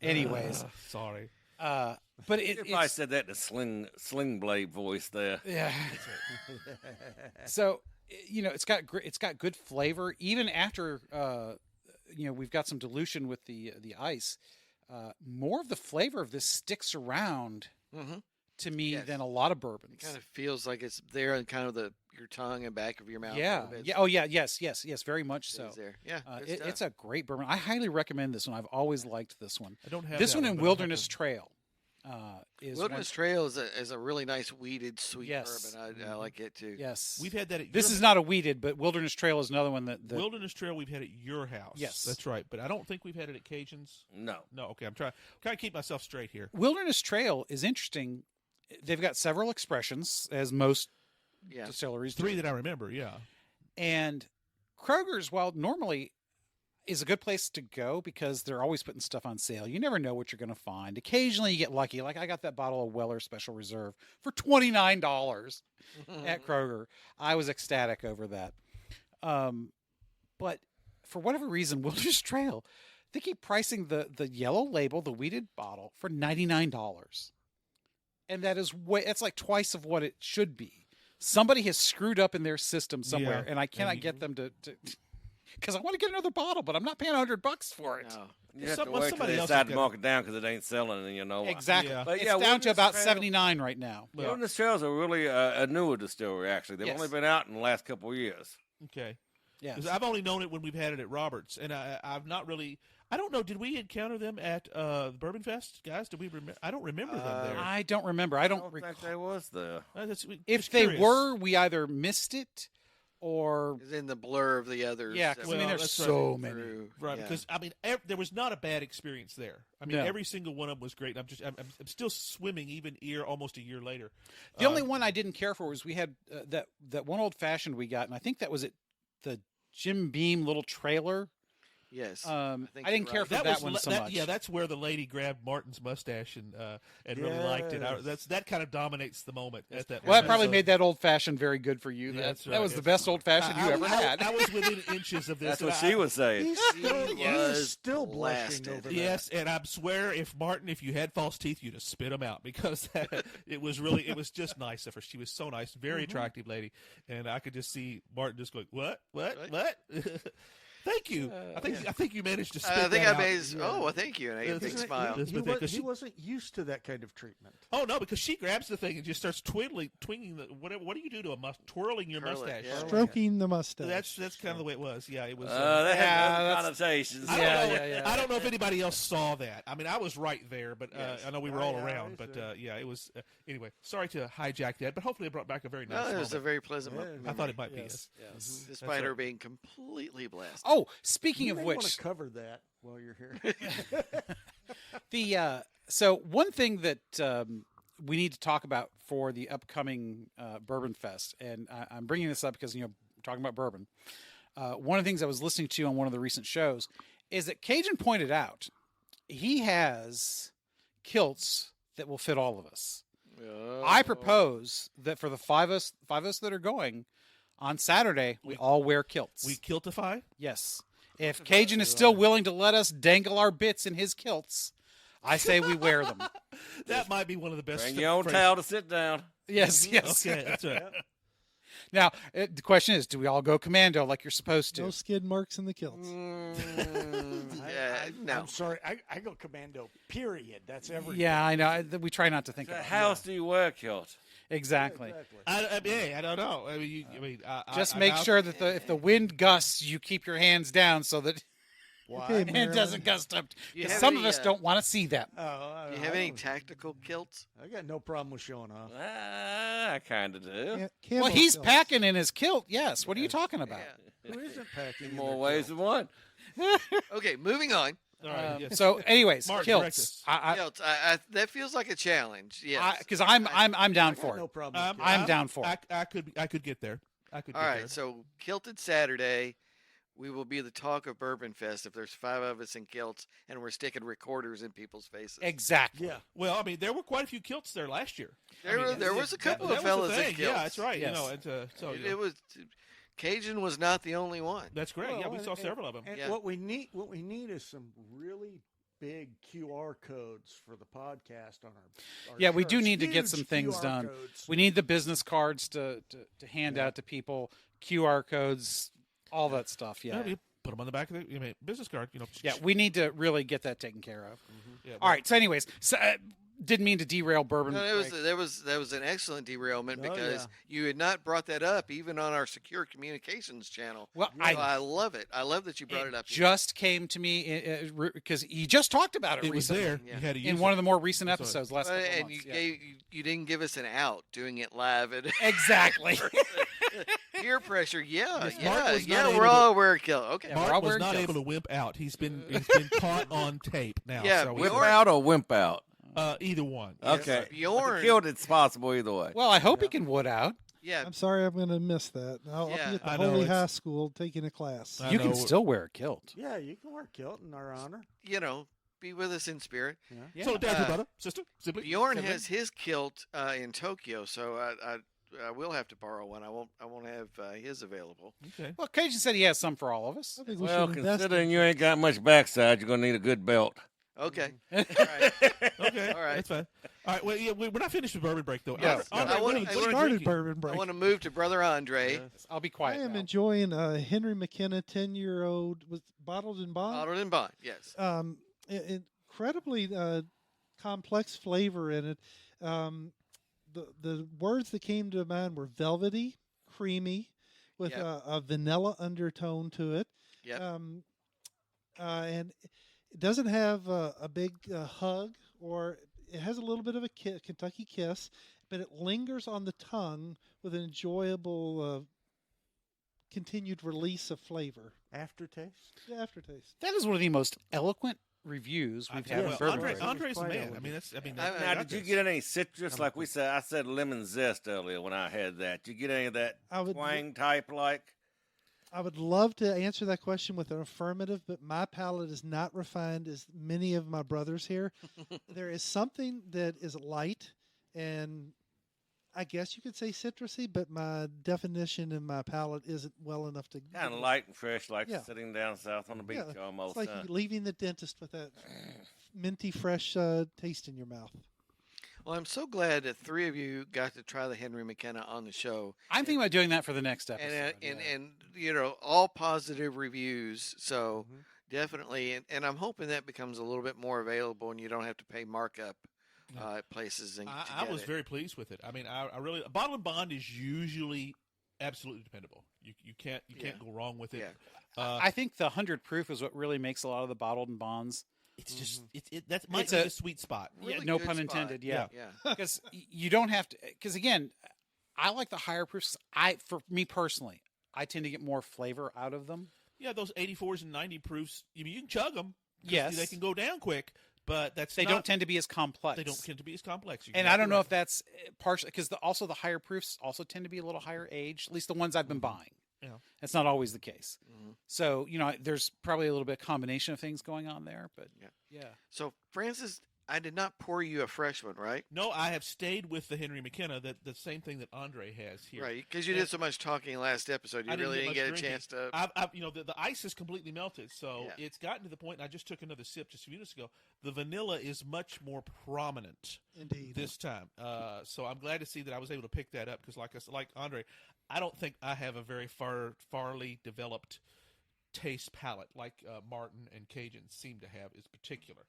Anyways, sorry. but If I it's said that in a sling blade voice there. yeah. So it's got good flavor even after we've got some dilution with the ice. more of the flavor of this sticks around Mm-hmm. to me Yes. than a lot of It bourbons. kind of feels like it's there in kind of your tongue and back of your mouth. a Yeah. little bit. Yeah. Oh, yeah. Yes. Very much It so. is there. Yeah, good It's stuff. a great bourbon. I highly recommend this one. I've always liked this one. I don't have This that one in but I'll have Wilderness to- Trail is Wilderness Trail is a really nice weeded sweet Yes. bourbon. I like it too. Yes. We've had that at This your is not a weeded, but Wilderness Trail is another one that. Wilderness Trail. We've had at your house. Yes. that's right. But I don't think we've had it at Cajun's. No. No, okay. I'm trying to keep myself straight here. Wilderness Trail is interesting. They've got several expressions, as most Yeah. distilleries do. 3 that I remember. Yeah. And Kroger's, while normally is a good place to go because they're always putting stuff on sale. You never know what you're going to find. Occasionally you get lucky. Like I got that bottle of Weller Special Reserve for $29 at Kroger. I was ecstatic over that. But for whatever reason, Wilderness Trail, they keep pricing the yellow label, the weeded bottle, for $99. And that is it's like twice of what it should be. Somebody has screwed up in their system somewhere, Yeah. and I cannot get them to because I want to get another bottle, but I'm not paying $100 for it. No. You have Some- to well, wait till somebody they else decide has to got mark it down because it ain't selling, you know. Exactly. Yeah. But It's yeah, down to Wilderness about Trail- 79 right now. Well, Wilderness Trails are really a newer distillery, actually. They've Yes. only been out in the last couple of years. Okay. Yes. Because I've only known it when we've had it at Roberts, and I've not really. I don't know. Did we encounter them at Bourbon Fest, guys? Did we? I don't remember them there. I don't remember. I I don't don't recall. think they was there. If just they curious. were, we either missed it or It's in the blur of the others. yeah. that Because I mean, Well, there's that's so went many. through. Right, Yeah. because I mean, there was not a bad experience there. I mean, No. every single one of them was great. I'm still swimming even almost a year later. The only one I didn't care for was we had that one old fashioned we got, and I think that was at the Jim Beam little trailer. Yes. I think didn't you're care right. for that was one so that- much. Yeah, that's where the lady grabbed Martin's mustache and really liked it. Yes. That kind of dominates the moment at that. Well, that moment. probably So- made that old fashioned very good for you. Yeah, that's That right. was the best old fashioned you ever had. I was within inches of this. That's and what she was saying. He's still, He he's was still blushing blasted. over that. Yes, and I swear, if you had false teeth, you'd have spit them out because it was just nice of her. She was so nice, very attractive lady, and I could just see Martin just going, "What? Thank you. I think you managed to spit I think that I made. out. Oh, well, thank you, and I get a big Isn't it- smile. That's He, what they- was, 'cause he she- wasn't used to that kind of treatment. Oh no, because she grabs the thing and just starts twinging the whatever. What do you do to a twirling your Curl it, mustache? yeah. Stroking the mustache. That's kind of the way it was. Yeah, it was. That Yeah, has that's- connotations. I don't Yeah, know, yeah. I don't know if anybody else saw that. I mean, I was right there, but Yes. I know we were Oh, all yeah, around. I But see. yeah, it was. Anyway, sorry to hijack that, but hopefully it brought back a very nice No, it was a moment. very pleasant. Yeah, moment. I thought it might be. Yes, yes. Despite That's her right. being completely blasted. Oh, speaking You of may which, want to cover that while you're here. so one thing that we need to talk about for the upcoming Bourbon Fest, and I'm bringing this up because we're talking about bourbon. One of the things I was listening to on one of the recent shows is that Cajun pointed out he has kilts that will fit all of us. Oh. I propose that for the five of us that are going on Saturday, we all wear kilts. We kiltify. Yes. If Cajun is still willing to let us dangle our bits in his kilts, I say we wear them. That might be one of the best. Bring your own phrases. towel to sit down. Yes, yes. Okay, that's right. Now, the question is, do we all go commando like you're supposed to? No skid marks in the kilts. Yeah, no. I'm sorry. I go commando, period. That's everything. Yeah, I know. We try not to think about How else do you wear a kilt? it. Exactly. Exactly. I don't know. I mean, Just I make now- sure that if the wind gusts, you keep your hands down so that Why? Okay, it Marilyn. doesn't gust up. You 'Cause have some any, of us don't want to see that. Do you have any tactical kilts? I got no problem with showing off. I kind of do. Camo Well, he's kilts. packing in his kilt. Yes. What are you talking about? Who isn't packing in More their ways kilt? than one. Okay, moving on. All right, yes. So, anyways, Mark, direct kilts. us. Kilts. That feels like a challenge. Yes. Because I'm down I for got it. no problem. With I'm kilts. down for it. I could get there. I could. All get right. there. So kilted Saturday, we will be the talk of Bourbon Fest if there's 5 of us in kilts and we're sticking recorders in people's faces. Exactly. Yeah. Well, I mean, there were quite a few kilts there last year. There was a couple that of was the fellas in thing. kilts. Yeah, that's right. Yes. You know, and, so It was Cajun was not the only one. that's great. Yeah, Well, we saw several of them. And Yeah. what we need is some really big QR codes for the podcast on our Yeah, we do shirts. need to get Huge some things QR done. codes. We need the business cards to hand out to people, QR codes, all that stuff. Yeah. I mean, put them on the back of the business card. Yeah, we need to really get that taken care of. Yeah, All right. So, anyways, didn't mean to derail bourbon. No, that was an excellent derailment Oh, because you had not brought that up even on our secure communications channel. Well, So I love it. I love that you brought it up. Just came to me because he just talked about it It was recently there. Yeah. You had to use in it. one of the more recent That's episodes. Last couple of And months. you didn't give us an out doing it live. Exactly. Peer pressure. Yeah, Mark was not yeah. able We're to- all aware of kill. Okay. Yeah, we're all Mark was wearing not kilts. able to wimp out. He's been caught on tape now. Yeah, so Whip Bjorn- out or wimp out? either one. Okay. Bjorn- Killed it's possible either way. Well, I hope he can wood out. Yeah. I'm sorry, I'm going to miss that. I'll Yeah. be at the I know, Holy it's- High School taking a class. I You can know. still wear a kilt. Yeah, you can wear kilt in our honor. Be with us in spirit. Yeah. So, dad, your brother, sister, sibling. Bjorn sibling? has his kilt in Tokyo, so I will have to borrow one. I won't have his available. Okay. Well, Cajun said he has some for all of us. I think we Well, should invest considering in you ain't got much backside, you're gonna need a good belt. Okay. Mm-hmm. All right. Okay. All right. That's fine. All right. Well, yeah, we're not finished with bourbon break though. Yes. Andre, I what wanna- are you- I what are you started drinking? bourbon I break. want to move to Brother Andre. I'll be I quiet. am now. enjoying Henry McKenna 10-year-old with bottled in bond. Bottled and bond. Yes. Incredibly complex flavor in it. The words that came to mind were velvety, creamy, with Yep. a vanilla undertone to it. Yep. And it doesn't have a big hug, or it has a little bit of a Kentucky kiss, but it lingers on the tongue with an enjoyable continued release of flavor. Aftertaste. The aftertaste. That is one of the most eloquent reviews we've had Well, on bourbon Andre, break. Andre's the Quite man. I elegant. mean, that's. I mean, I- that- Now, did you get any citrus? Like we said, I said lemon zest earlier when I had that. Did you get any of that I would- twang type like? I would love to answer that question with an affirmative, but my palate is not refined as many of my brothers here. There is something that is light, and I guess you could say citrusy, but my definition in my palate isn't well enough to. Kind of light and fresh, like Yeah. sitting down south on the beach Yeah, almost. It's like huh? leaving the dentist with that minty, fresh taste in your mouth. Well, I'm so glad that three of you got to try the Henry McKenna on the show, I'm thinking about doing that for the next episode. and all positive reviews. So definitely, and I'm hoping that becomes a little bit more available, and you don't have to pay markup at places. And to I get was it. very pleased with it. I mean, I really bottle and bond is usually absolutely dependable. You can't go wrong with it. Yeah. I think the 100 proof is what really makes a lot of the bottled and bonds. It's just that might It's be a- the sweet spot. Yeah, Really no good pun spot. intended. Yeah, Yeah. because you don't have to. Because again, I like the higher proofs. For me personally, I tend to get more flavor out of them. Yeah, those 84s and 90 proofs. You can chug them. Yes. they can go down quick, but They don't tend to be as complex. They don't tend to be as complex. You're And I don't know if exactly that's partially because also the higher proofs also tend to be a little higher age. At least the ones I've been buying. Yeah. That's not always the case. Mhm. So there's probably a little bit of combination of things going on there. But yeah. So Francis, I did not pour you a fresh one, right? No, I have stayed with the Henry McKenna. That the same thing that Andre has here. Right, because you did so much talking last episode, you I really didn't much get a drinking. chance to. I've the ice is completely melted, so Yeah. it's gotten to the point. And I just took another sip just a few minutes ago. The vanilla is much more prominent Indeed. this time. So I'm glad to see that I was able to pick that up because, like Andre, I don't think I have a very farly developed taste palette like Martin and Cajun seem to have is particular.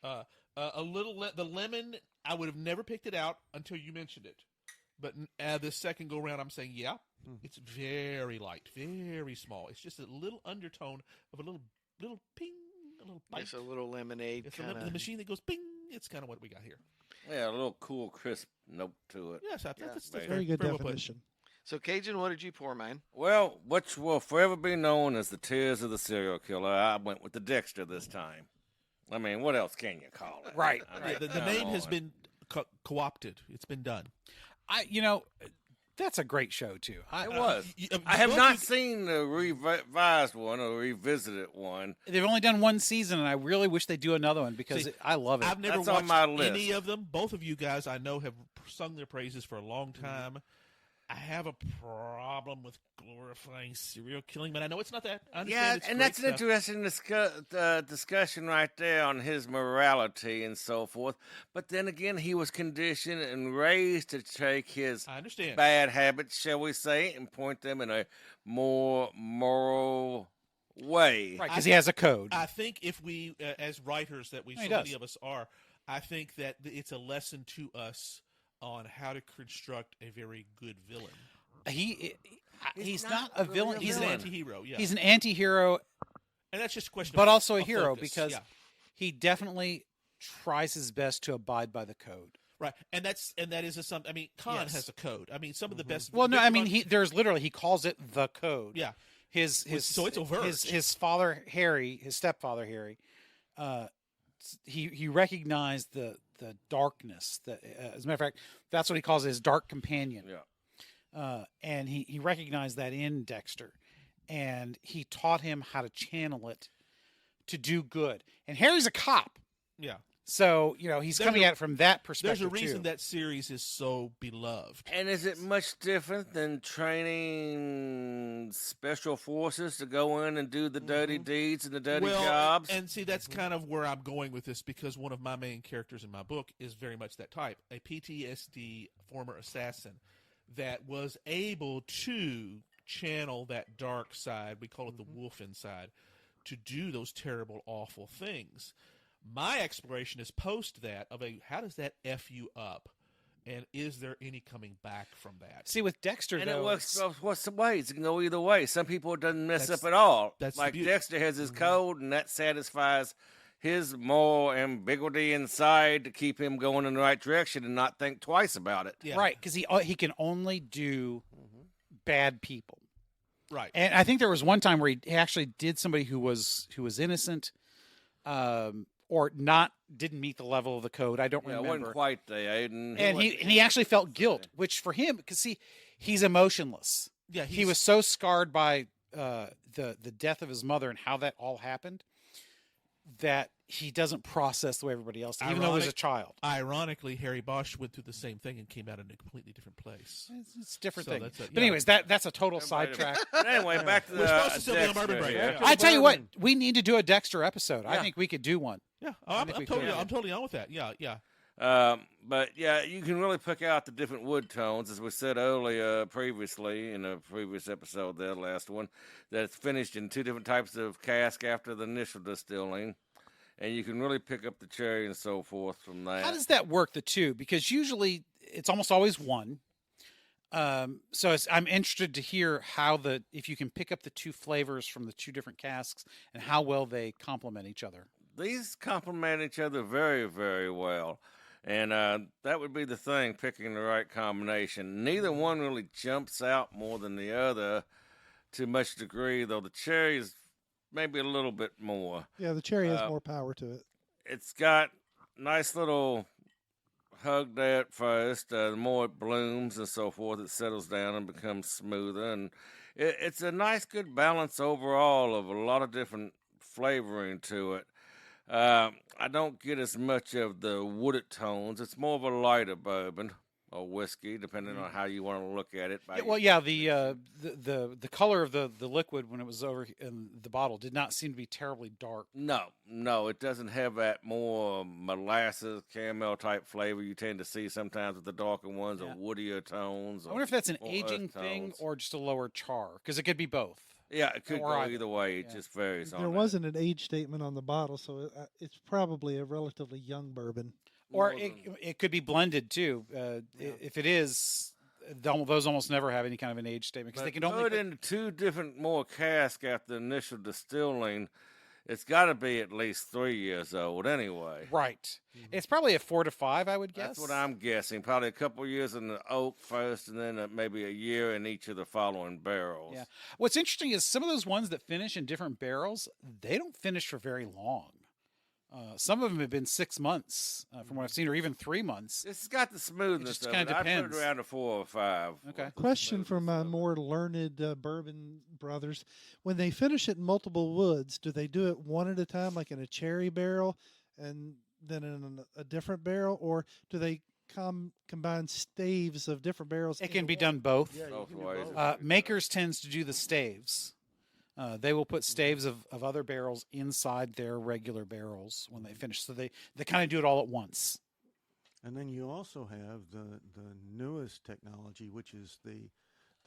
A little the lemon, I would have never picked it out until you mentioned it. But this second go round, I'm saying, it's very light, very small. It's just a little undertone of a little ping, a little bite. It's a little lemonade It's kind the of. machine that goes ping. It's kind of what we got here. Yeah, a little cool, crisp note to it. Yes, Yeah. that's Very good well put. definition. So Cajun, what did you pour, man? Well, which will forever be known as the tears of the serial killer, I went with the Dexter this time. I mean, what else can you call it? Right. I mean, The come name has on. been co-opted. It's been done. That's a great show too. It was. You- I have both not you- seen the revised one or revisited one. They've only done one season, and I really wish they do another one because See, I love it. I've never That's on watched my list. any of them. Both of you guys I know have sung their praises for a long time. I have a problem with glorifying serial killing, but I know it's not that. I understand Yeah, it's and great that's an stuff. interesting discussion right there on his morality and so forth. But then again, he was conditioned and raised to take his I understand. bad habits, shall we say, and point them in a more moral way. Right, because he has a code. I think if we, as writers that we, He so does. many of us are, I think that it's a lesson to us on how to construct a very good villain. He's not a villain. He's an villain. anti-hero, yeah. He's an anti-hero, And that's just a question but of, also a of hero focus. because Yeah. he definitely tries his best to abide by the code. Right, and that is something. I mean, Khan Yes. has a code. I mean, some of the best. Well, no, Victor I mean, Von- there's literally, he calls it the code. Yeah, His so it's overt. His father Harry, his stepfather Harry, he recognized the darkness. That as a matter of fact, that's what he calls his dark companion. Yeah. And he recognized that in Dexter, and he taught him how to channel it to do good. And Harry's a cop, yeah. so he's There's coming a- at it from that perspective. There's a reason too. that series is so beloved. And is it much different than training special forces to go in and do the dirty deeds and the dirty jobs? And see, that's kind of where I'm going with this because one of my main characters in my book is very much that type, a PTSD former assassin that was able to channel that dark side, we call it the wolf inside, to do those terrible, awful things. My exploration is post that of how does that F you up? And is there any coming back from that? See, with Dexter, And though, it works it's- both what's the ways. It can go either way. Some people it doesn't mess That's- up at all. that's the like beauty. Dexter has his code, and that satisfies his moral ambiguity inside to keep him going in the right direction and not think twice about it. Yeah. right, because he can only do bad people. Right. And I think there was one time where he actually did somebody who was innocent, or didn't meet the level of the code. I don't Yeah, it remember. wasn't quite there. And He actually felt guilt, which for him, because see, he's emotionless. Yeah, He was so scarred by the death of his mother and how that all happened that he doesn't process the way everybody else did, even though he was a Ironic. child. Ironically, Harry Bosch went through the same thing and came out in a completely different place. It's a different So thing. that's But anyways, that's a total sidetrack. But anyway, back to the We're supposed to still be on Dexter Bourbon Break, here. yeah. I tell you what, we need to do a Dexter episode. I Yeah. think we could do one. Yeah, I think we could. I'm totally on with that. Yeah, yeah. But yeah, you can really pick out the different wood tones, as we said earlier, previously in a previous episode, there, last one, that it's finished in two different types of cask after the initial distilling, and you can really pick up the cherry and so forth from that. How does that work, the two? Because usually it's almost always one. So I'm interested to hear if you can pick up the two flavors from the two different casks and how well they complement each other. These complement each other very, very well. And that would be the thing, picking the right combination. Neither one really jumps out more than the other to much degree, though the cherry is maybe a little bit more. Yeah, the cherry has more power to it. It's got nice little hug there at first. The more it blooms and so forth, it settles down and becomes smoother. And it's a nice, good balance overall of a lot of different flavoring to it. I don't get as much of the wooded tones. It's more of a lighter bourbon or whiskey, depending on how you want to look at it. The color of the liquid when it was over in the bottle did not seem to be terribly dark. No, it doesn't have that more molasses, caramel type flavor you tend to see sometimes with the darker ones or woodier tones. I wonder if that's an or aging earth thing tones. or just a lower char, because it could be both. Yeah, it could or go either. either way. It Yeah. just varies on There that. wasn't an age statement on the bottle, so it's probably a relatively young bourbon. Or More than- it could be blended too. If it is, those almost never have any kind of an age statement because But they can only put into two different more casks after the initial distilling. It's got to be at least 3 years old anyway. right. It's probably a 4 to 5, I would guess. That's what I'm guessing. Probably a couple years in the oak first, and then maybe a year in each of the following barrels. Yeah. What's interesting is some of those ones that finish in different barrels, they don't finish for very long. Some of them have been 6 months, from what I've seen, or even 3 months. It's got the smoothness just of kinda it. I put depends. it around a 4 or 5. Okay. Question from my more learned bourbon brothers. When they finish it in multiple woods, do they do it one at a time, like in a cherry barrel, and then in a different barrel? Or do they combine staves of different barrels? It can into be one? done both. Yeah, you Both can do ways. both. Makers tends to do the staves. They will put staves of other barrels inside their regular barrels when they finish. So they kind of do it all at once. And then you also have the newest technology, which is the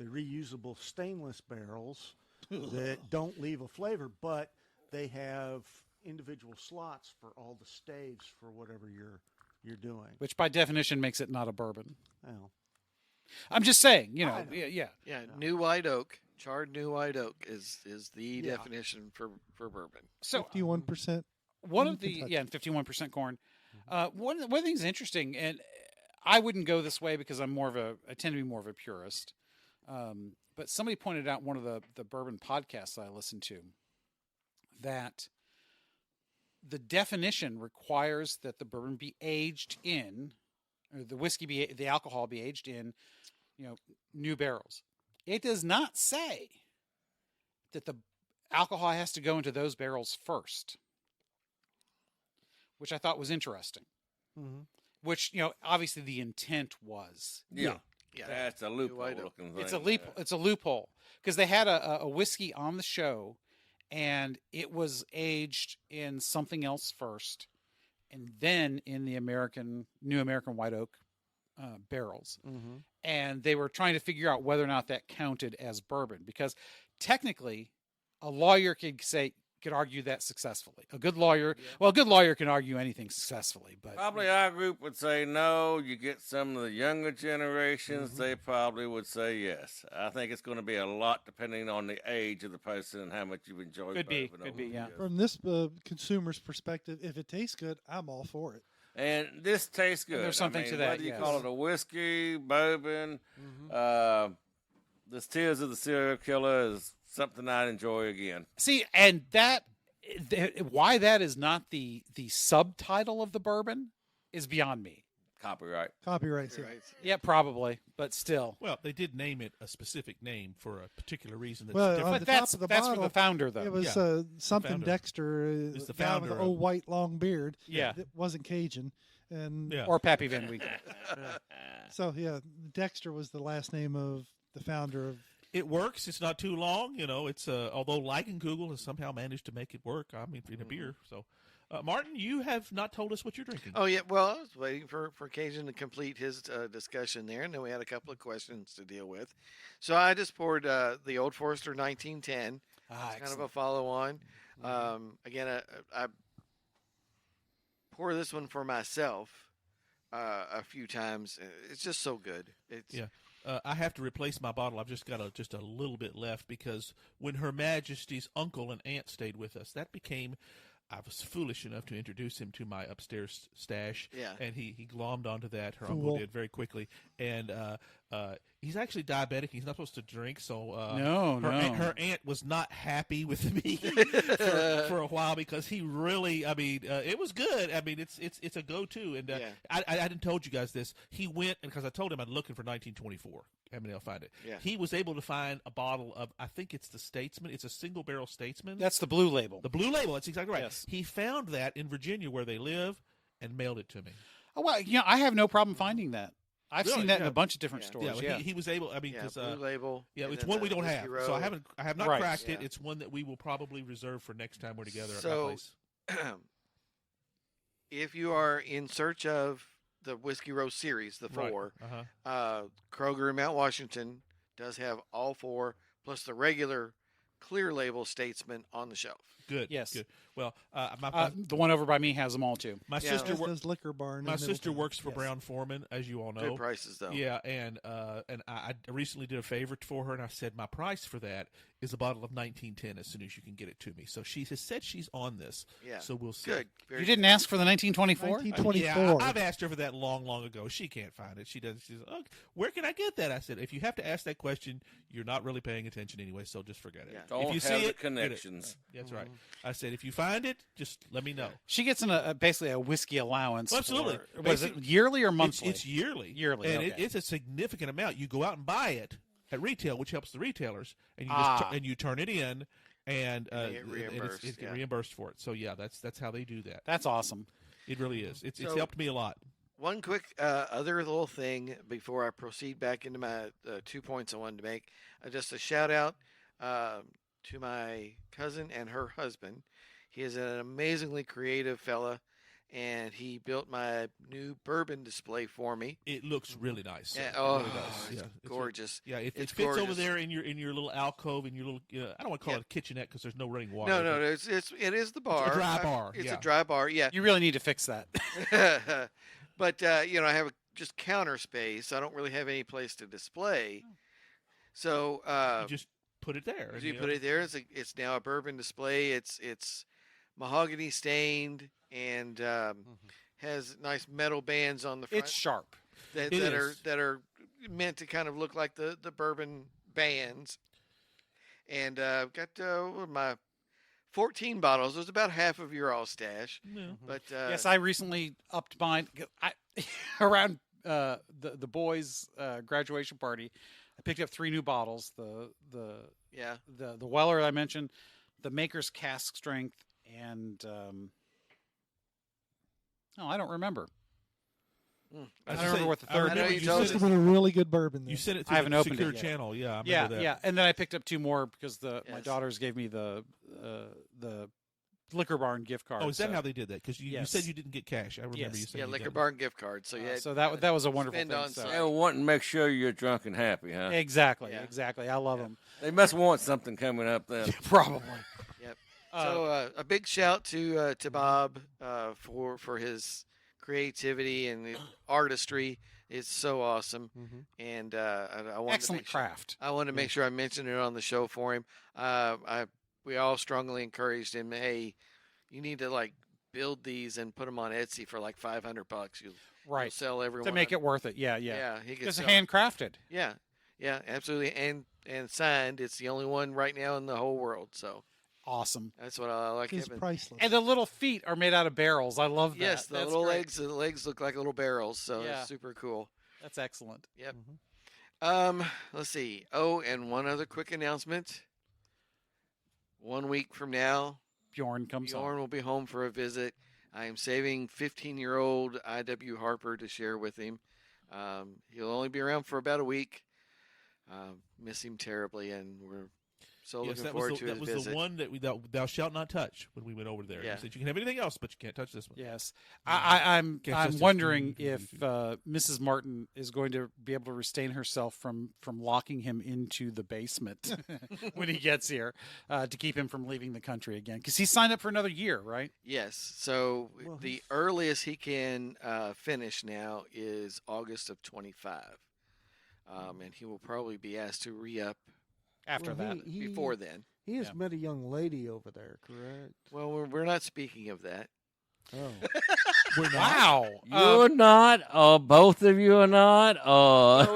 reusable stainless barrels that don't leave a flavor, but they have individual slots for all the staves for whatever you're doing. Which by definition makes it not a bourbon. Well, I'm just saying, I know. yeah. Yeah, new white oak, charred new white oak is the Yeah. definition for bourbon. So 51%. one in of the Kentucky. and 51% corn. One of the things interesting, and I wouldn't go this way because I tend to be more of a purist. But somebody pointed out one of the bourbon podcasts I listened to that the definition requires that the bourbon be aged in, or the alcohol be aged in, new barrels. It does not say that the alcohol has to go into those barrels first, which I thought was interesting. Mm-hmm. Which, obviously the intent was. Yeah. Yeah, That's a loophole white oak. looking thing. It's a loophole because they had a whiskey on the show, and it was aged in something else first, and then in the New American white oak barrels. Mm-hmm. And they were trying to figure out whether or not that counted as bourbon, because technically, a lawyer could argue that successfully. A good lawyer can argue anything successfully, but Probably our group would say no. You get some of the younger generations, Mm-hmm. they probably would say yes. I think it's going to be a lot depending on the age of the person and how much you enjoy Could be, bourbon could over be, the yeah. years. From this consumer's perspective, if it tastes good, I'm all for it. And this tastes good. there's something I mean, to that, Whether you yes. call it a whiskey, bourbon, Mm-hmm. this Tears of the Serial Killer is something I'd enjoy again. see, and why that is not the subtitle of the bourbon is beyond me. Copyright. Copyrights. Yeah. Right. Yeah, probably, but still. Well, they did name it a specific name for a particular reason. That's Well, different. on But the top that's of the for bottle, the founder, though. It was Yeah. something founder. Dexter, Is the guy with founder the of- old white long beard. Yeah. It wasn't Cajun. And Yeah. Or Pappy Van Winkle. so, yeah, Dexter was the last name of the founder of. It works. It's not too long. It's although Google has somehow managed to make it work. I mean, in a beer. So, Martin, you have not told us what you're drinking. Oh yeah, well, I was waiting for Cajun to complete his discussion there, and then we had a couple of questions to deal with. So I just poured the Old Forester 1910. It's kind of a follow-on. Again, I pour this one for myself a few times. It's just so good. It's Yeah. I have to replace my bottle. I've just got just a little bit left because when Her Majesty's uncle and aunt stayed with us, I was foolish enough to introduce him to my upstairs stash. Yeah. And he glommed onto that. Her Fool. uncle did very quickly. And he's actually diabetic. He's not supposed to drink. So her aunt was not happy with me for a while because he really, it was good. I mean, it's a go-to. And Yeah. I hadn't told you guys this. He went, because I told him I'm looking for 1924. I mean, I'll find it. Yeah. He was able to find a bottle of, I think it's the Statesman. It's a single barrel Statesman. That's the blue label. The blue label. That's exactly right. Yes. He found that in Virginia where they live and mailed it to me. Oh, well, I have no problem finding that. I've Really? seen that in Yeah. a bunch of different Yeah. stores. well, Yeah, he was able. I mean, yeah, because Blue Label. yeah, and it's then one we the don't Whiskey have. Road. So I have not Right. cracked it. Yeah. It's one that we will probably reserve for next time we're together at So- my place. If you are in search of the Whiskey Row series, the Right. four, Uh-huh. Kroger in Mount Washington does have all four plus the regular clear label Statesman on the shelf. Good. Yes. Good. Well, my the one over by me has them all too. my Yeah. sister As wor- does Liquor Barn. in my sister Middletown. works for Yes. Brown Foreman, as you all know. Good prices though. Yeah, and I recently did a favor for her, and I said my price for that is a bottle of 1910 as soon as you can get it to me. So she has said she's on this. Yeah. So we'll see. Good. Very You didn't ask for the 1924? 1924. Yeah, I've asked her for that long ago. She can't find it. She does. She's oh, where can I get that? I said, if you have to ask that question, you're not really paying attention anyway. So just forget it. Yeah. If Don't you have see the it, get it. connections. That's right. I said, if you find it, just let me know. She gets basically a whiskey allowance. Well, absolutely. Was it yearly or monthly? It's yearly. Yearly, and okay. it's a significant amount. You go out and buy it at retail, which helps the retailers, and you and you turn it in, and they get reimbursed, it's yeah. reimbursed for it. So yeah, that's how they do that. That's awesome. It really is. It's So- helped me a lot. One quick other little thing before I proceed back into my 2 points I wanted to make. Just a shout out to my cousin and her husband. He is an amazingly creative fella, and he built my new bourbon display for me. It looks really nice. Yeah, It oh, really does. it's Yeah, gorgeous. Yeah, it It's fits over gorgeous. there in your little alcove, in your little. I don't want to call Yeah. it a kitchenette because there's no running water. No, but it is the bar. dry bar, It's yeah. a dry bar. Yeah. You really need to fix that. But I have just counter space. I don't really have any place to display. So you just put it there. and, you you put know, it there. It's now a bourbon display. It's mahogany stained and has nice metal bands on the front It's sharp. that It are is. that are meant to kind of look like the bourbon bands. And got my 14 bottles. It was about half of your all stash. yeah. But Yes, I recently upped mine. Around the boys' graduation party, I picked up 3 new bottles. yeah. The Weller I mentioned, the Maker's Cask Strength, and I don't remember. I don't remember what the I third. remember I know you you told said Must us. have been a really good bourbon. You There. sent it I through haven't the opened it secure yet. channel. Yeah, I remember Yeah, that. yeah, and then I picked up 2 more because my Yes. daughters gave me the Liquor Barn gift card. Oh, is that so, how they did that? Because you Yes. said you didn't get cash. I remember Yes. you saying Yeah, you liquor didn't. barn gift card. So yeah. so that was a wonderful spend thing. on so. site. They want to make sure you're drunk and happy, huh? Exactly, Yeah. exactly. I love them. They must want something coming up then. Probably. Yep. Uh, So a big shout to Bob for his creativity and the artistry. It's so awesome, and I wanted excellent to make sure, craft. I wanted to make sure I mentioned it on the show for him. We all strongly encouraged him. Hey, you need to build these and put them on Etsy for like $500. You'll Right. sell everyone To make it worth it. Yeah, yeah. Yeah, he could Because sell. handcrafted. Yeah, absolutely, and signed. It's the only one right now in the whole world. So Awesome. that's what I like. It's him. priceless. And the little feet are made out of barrels. I love that. Yes, the That's little great. legs. The legs look like little barrels, so Yeah. it's super cool. That's excellent. Yep. Let's see. Oh, and one other quick announcement. 1 week from now, Bjorn comes Bjorn on. will be home for a visit. I am saving 15-year-old I.W. Harper to share with him. He'll only be around for about a week. Miss him terribly, and we're so Yes, looking that forward was to the, his that was visit. the one that thou shalt not touch when we went over there. Yeah. You said you can have anything else, but you can't touch this one. Yes. Can't touch I'm this. wondering if Mrs. Martin is going to be able to restrain herself from locking him into the basement when he gets here to keep him from leaving the country again. Because he signed up for another year, right? Yes. So Well, the he's- earliest he can finish now is August of 25. And he will probably be asked to re-up After Well, that. before then. He has Yeah. met a young lady over there, correct? Well, we're not speaking of that. Oh, We're not. Wow. You're not. Both of you are not. So,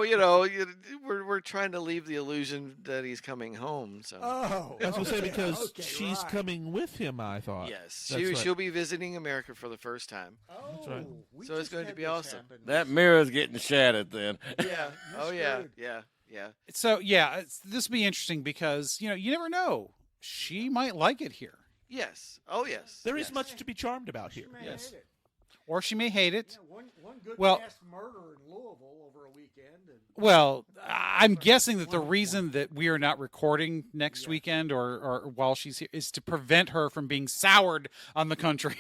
we're trying to leave the illusion that he's coming home. So oh. I was going to say okay, because okay, she's right. coming with him, I thought. yes, That's right. she'll be visiting America for the first time. Oh, right. we So it's just going to had be this awesome. happen. that mirror's getting shattered then. Yeah. Oh yeah. Misheard. Yeah. So, yeah, this will be interesting because, you never know. She might like it here. Yes. Oh yes. There is yes. much to be charmed about here. She may Yes. hate it. Or she may hate it. Yeah, one good Well- mass murder in Louisville over a weekend. And Well, I'm guessing that the reason that we are not recording next weekend or while she's here is to prevent her from being soured on the country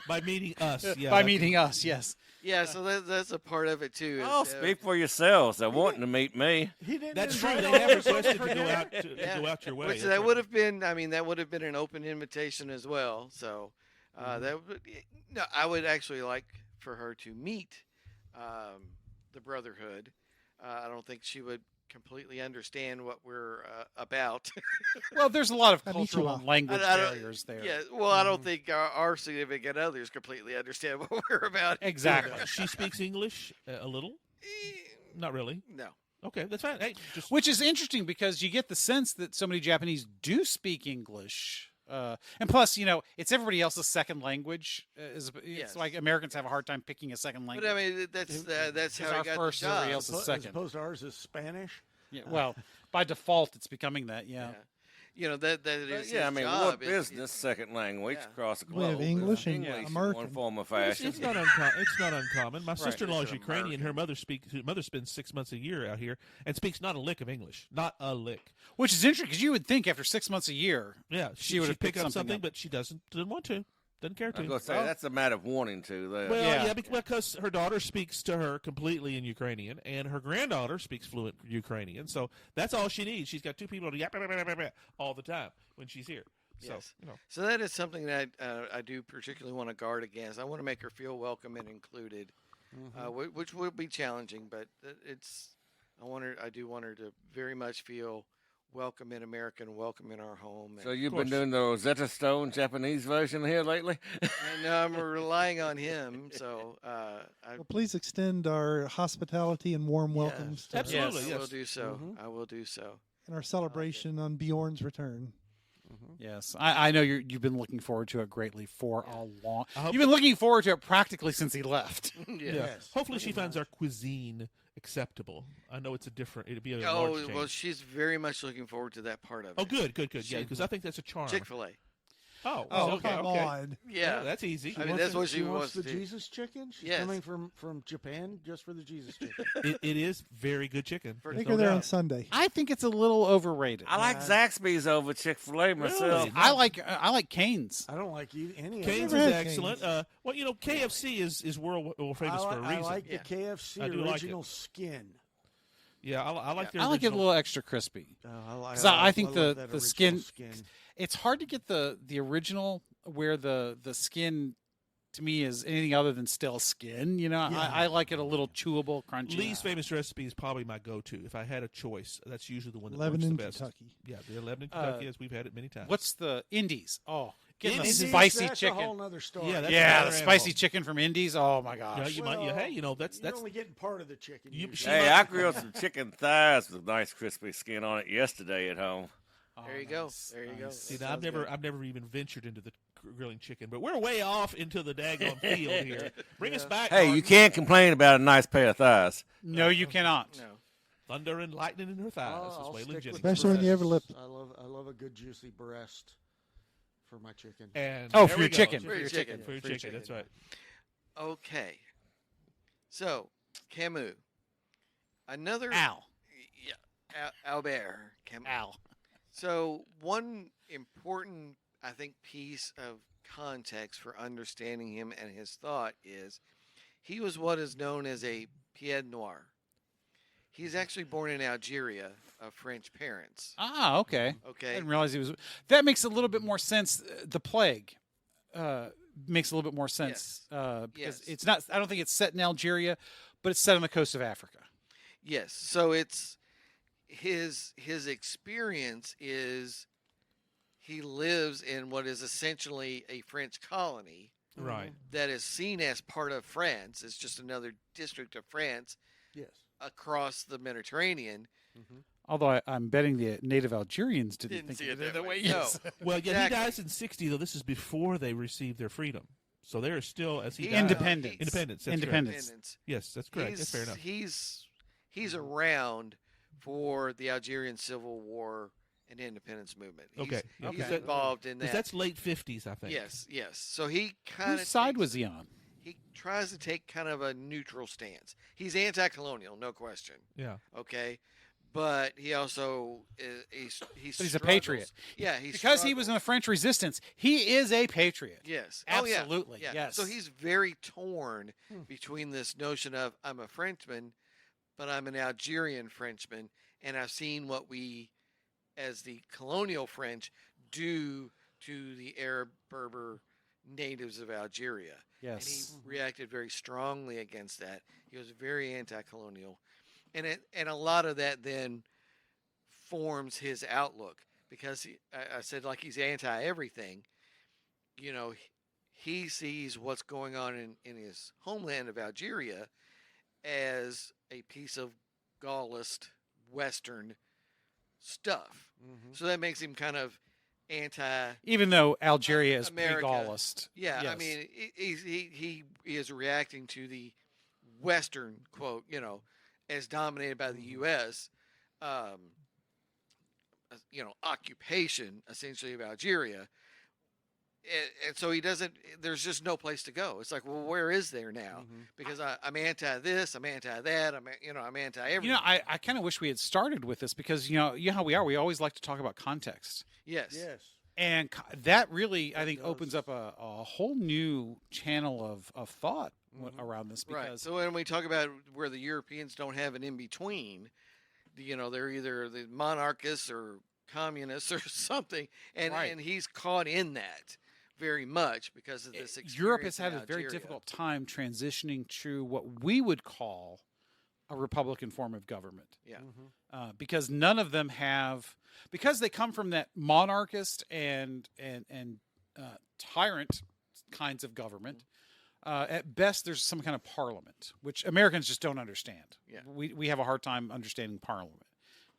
By meeting us. Yeah. by that's- meeting us. Yes. Yeah. So that's a part of it too. Oh, speak for yourselves. They're wanting to meet me. he didn't. That's true. invite They all have of us requested for to go him. out to go out your way. Which That's that right. would have been. I mean, that would have been an open invitation as well. So that would. No, I would actually like for her to meet the Brotherhood. I don't think she would completely understand what we're about. Well, there's a lot of I meet you cultural off. and language I don't- barriers there. Yeah. Well, I don't think our significant others completely understand what we're about. Exactly. She speaks English a little. Not really. No. Okay, that's fine. Hey, just Which is interesting because you get the sense that so many Japanese do speak English. And plus, it's everybody else's second language. It's Yes. like Americans have a hard time picking a second But language. I mean, that's how our he got first the is everybody job. else's As second. opposed to ours is Spanish. Yeah, well, by default, it's becoming that. Yeah. That is Yeah, I his mean, job. what business second language yeah. across the We have globe? English and English in American. one form or it's, fashion. it's not uncommon. It's not uncommon. My sister-in-law is It's Ukrainian. Her mother spends 6 months a year out here and speaks not a lick of English. Not a lick. Which is interesting because you would think after 6 months a year, Yeah, She would have she'd pick picked up something something, up. but she doesn't want to. Doesn't care I to. was going to say, that's a matter of wanting to. There. Well, Yeah. yeah, because her daughter speaks to her completely in Ukrainian, and her granddaughter speaks fluent Ukrainian. So that's all she needs. She's got two people to yap all the time when she's here. So, Yes. you know. So that is something that I do particularly want to guard against. I want to make her feel welcome and included, which will be challenging, but I do want her to very much feel welcome in America and welcome in our home. So And, you've been doing the Rosetta Stone Japanese version here lately? and I'm relying on him. So Well, please extend our hospitality and warm welcomes to Absolutely. I yes. will do so. I will do so. in our celebration on Bjorn's return. Yes, I know you've been looking forward to it greatly for a long. I hope- You've been looking forward to it practically since he left. Yeah. Yes, Hopefully she pretty finds much. our cuisine acceptable. I know it'd be a large Oh, change. well, she's very much looking forward to that part of it. Oh, good. Yeah, She- because I think that's a charm. Chick-fil-A. Oh, okay. Come okay. on. Yeah. That's easy. I mean, that's what she wants wants the to do. Jesus chicken. She's Yes. coming from Japan just for the Jesus chicken. It is very good chicken. For- There's Take no her there on doubt. Sunday. I think it's a little overrated. I like Zaxby's over Chick-fil-A myself. Really? I like Cane's. I don't like any Cane's of is Never them. had excellent. Well, you know, KFC is world famous for a I reason. like Yeah. the KFC I do like original skin. Yeah, I like their I like it a original- little extra crispy. I 'Cause I think love the that original skin- skin. It's hard to get the original where the skin to me is anything other than still skin. You know, Yeah. I like it a little chewable, crunchy. Lee's famous recipe is probably my go-to. If I had a choice, that's usually the one that Lebanon, works the best. Kentucky. Yeah, the Lebanon, Kentucky, as we've had it many times. What's the Indies? Oh, getting the Indies, spicy that's chicken. a whole nother story. Yeah, that's Yeah, another the spicy animal. chicken from Indies. Oh my Yeah, gosh. you might. Yeah, hey, you know that's You're only getting part of the chicken. You- usually. she Hey, might- I grilled some chicken thighs with nice crispy skin on it yesterday at home. Oh, There you go. nice, There you go. nice. See, That now, sounds good. I've never even ventured into the grilling chicken, but we're way off into the daggone field here. Bring us back. Hey, you Martin. can't complain about a nice pair of thighs. No, you cannot. No. Thunder and lightning in her thighs. I'll Is Waylon stick with Jennings. Especially when you ever breasts. lip- I love a good juicy breast for my chicken. And Oh, there for we your go. chicken. For your chicken. For your chicken. That's right. Okay. So, Camus. Another. Al. Yeah. Albert Camus. Al. So, one important, I think, piece of context for understanding him and his thought is he was what is known as a pied noir. He's actually born in Algeria of French parents. Ah, okay. I Okay. didn't realize he was. That makes a little bit more sense. The plague makes a little bit more sense because Yes. it's not. I don't think it's set in Algeria, but it's set on the coast of Africa. Yes. So it's his experience is he lives in what is essentially a French colony Right. that is seen as part of France. It's just another district of France Yes. across the Mediterranean. Although I'm betting the native Algerians didn't Didn't think see of it it that that way. way. No. Yes. Well, yeah, Exactly. he dies in 60, though. This is before they received their freedom. So they're still, as he dies. Independence. Independence. That's Independence. Independence. Yes, that's correct. That's fair enough. He's around for the Algerian Civil War and independence movement. Okay. He's Okay. involved in 'Cause that. that's late 50s, I think. Yes, yes. So he kind of Whose side was he on? He tries to take kind of a neutral stance. He's anti-colonial, no question. Yeah. Okay, but he also is But he's a struggles- patriot. Yeah, he's Because he was in the French Resistance, he is a patriot. Yes, Absolutely, Oh, yeah. yes. So he's very torn between this notion of I'm a Frenchman, but I'm an Algerian Frenchman, and I've seen what we, as the colonial French, do to the Arab Berber natives of Algeria. And he Yes. reacted very strongly against that. He was very anti-colonial, and a lot of that then forms his outlook because I said like he's anti everything. You know, he sees what's going on in his homeland of Algeria as a piece of Gaullist Western stuff. So that makes him kind of anti. Even though Algeria is America. pre-Gaullist. Yeah, I Yes. mean, he is reacting to the Western quote, as dominated by the U.S. Occupation essentially of Algeria, and so he doesn't. There's just no place to go. It's like, well, where is there now? Because I'm anti this, I'm anti that, I'm anti everything. I kind of wish we had started with this because you know how we are. We always like to talk about context. Yes. Yes. And that really, I It think, does. opens up a whole new channel of thought Mhm. around this Right. because So when we talk about where the Europeans don't have an in between, they're either the monarchists or communists or something, and Right. he's caught in that very much because of this experience. Europe has had in a very Algeria. difficult time transitioning to what we would call a republican form of government. Yeah. Mhm. Because none of them have, because they come from that monarchist and tyrant kinds of government. At best, there's some kind of parliament, which Americans just don't understand. Yeah. We have a hard time understanding parliament.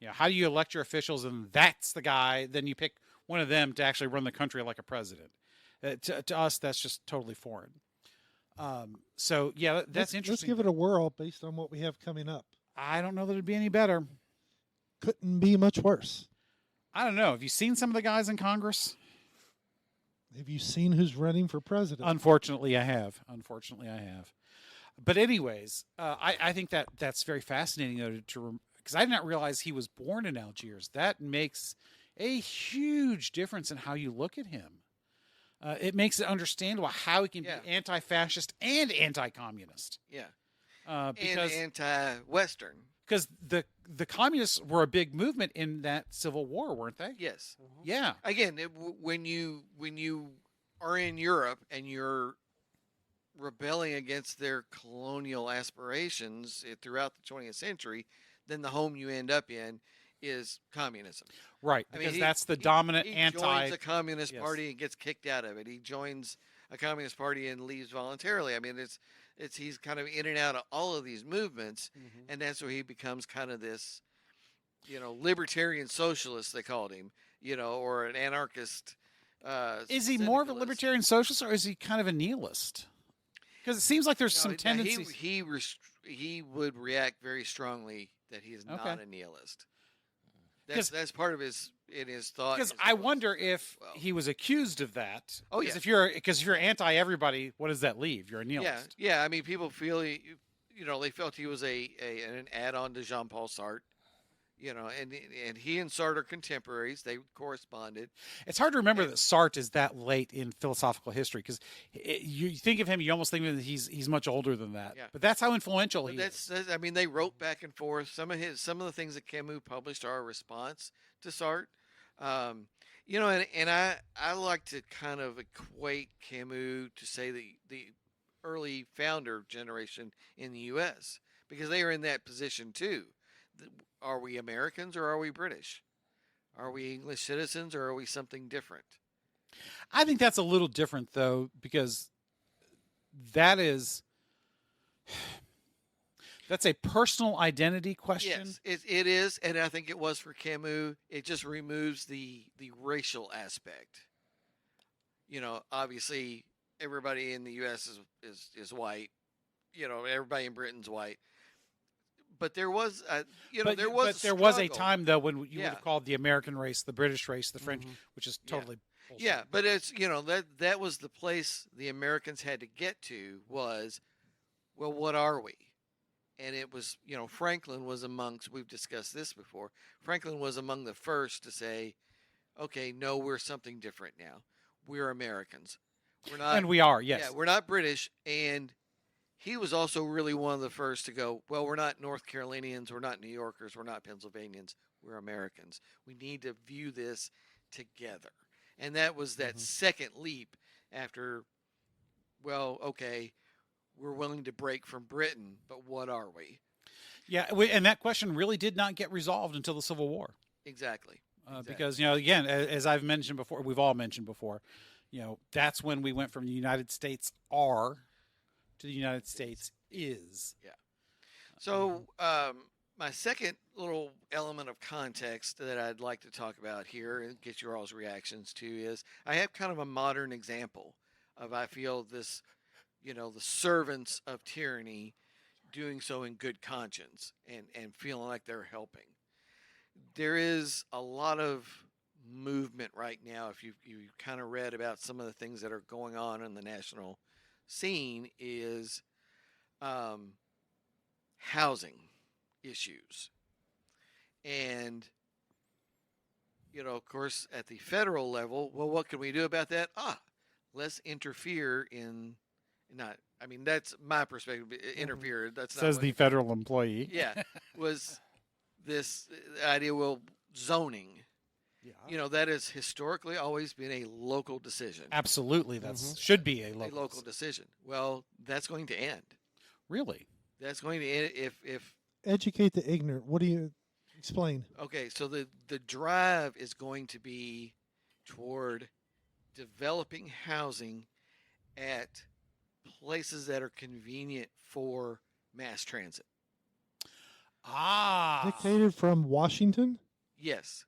How do you elect your officials, and that's the guy? Then you pick one of them to actually run the country like a president. To us, that's just totally foreign. So yeah, that's Let's interesting. give it a whirl based on what we have coming up. I don't know that it'd be any better. Couldn't be much worse. I don't know. Have you seen some of the guys in Congress? Have you seen who's running for president? Unfortunately, I have. But anyways, I think that's very fascinating though because I did not realize he was born in Algiers. That makes a huge difference in how you look at him. It makes it understandable how he can Yeah. be anti-fascist and anti-communist. Yeah. Because and anti-Western. because the communists were a big movement in that civil war, weren't they? Yes. Yeah. Again, when you are in Europe and you're rebelling against their colonial aspirations throughout the 20th century, then the home you end up in is communism. Right. I mean, Because that's the dominant he anti. joins a communist Yes. party and gets kicked out of it. He joins a communist party and leaves voluntarily. I mean, he's kind of in and out of all of these movements, Mhm. and that's where he becomes kind of this, libertarian socialist they called him, or an anarchist. Is he more of a syndicalist. libertarian socialist, or is he kind of a nihilist? Because it seems like there's No, some now tendencies. he would react very strongly that he is not Okay. a nihilist. 'Cause- That's part of his thought. Because as I well as- wonder if well. he was accused of that. Oh, 'Cause yeah. if you're anti everybody, what does that leave? You're a nihilist. Yeah. I mean, people feel they felt he was an add-on to Jean-Paul Sartre. And he and Sartre are contemporaries. They corresponded. It's hard to remember And- that Sartre is that late in philosophical history because you think of him, you almost think that he's much older than that. Yeah. But that's how influential But he is. I mean, they wrote back and forth. Some of the things that Camus published are a response to Sartre. And I like to kind of equate Camus to say the early founder generation in the U.S. because they are in that position too. Are we Americans or are we British? Are we English citizens or are we something different? I think that's a little different though because that's a personal identity question. Yes, it is, and I think it was for Camus. It just removes the racial aspect. Obviously, everybody in the U.S. is white. Everybody in Britain's white. But there was, there was But there was a struggle. time though when you would Yeah. have called the American race, the British race, the French, which is Yeah. totally bullshit. Yeah, but it's that was the place the Americans had to get to was, well, what are we? And it was, Franklin was amongst. We've discussed this before. Franklin was among the first to say, okay, no, we're something different now. We're Americans. We're not. And we are, yes. Yeah, we're not British. And he was also really one of the first to go, well, we're not North Carolinians. We're not New Yorkers. We're not Pennsylvanians. We're Americans. We need to view this together. And that was that second leap after, well, okay, we're willing to break from Britain, but what are we? Yeah, and that question really did not get resolved until the Civil War. Exactly. Because, again, as I've mentioned before, we've all mentioned before, that's when we went from the United States are to the United States is. Yeah. So, my second little element of context that I'd like to talk about here and get your all's reactions to is I have kind of a modern example of, I feel, this, the servants of tyranny doing so in good conscience and feeling like they're helping. There is a lot of movement right now. If you kind of read about some of the things that are going on in the national scene, is housing issues. And of course, at the federal level, well, what can we do about that? Let's interfere in, not, I mean, that's my perspective. Interfere. That's not Says what the federal employee. Yeah, was this idea? Well, zoning. Yeah. That has historically always been a local decision. Absolutely, that's should be a A local. local decision. Well, that's going to end. Really? That's going to end if Educate the ignorant. What do you explain? okay. So the drive is going to be toward developing housing at places that are convenient for mass transit. Ah. Dictated from Washington? Yes,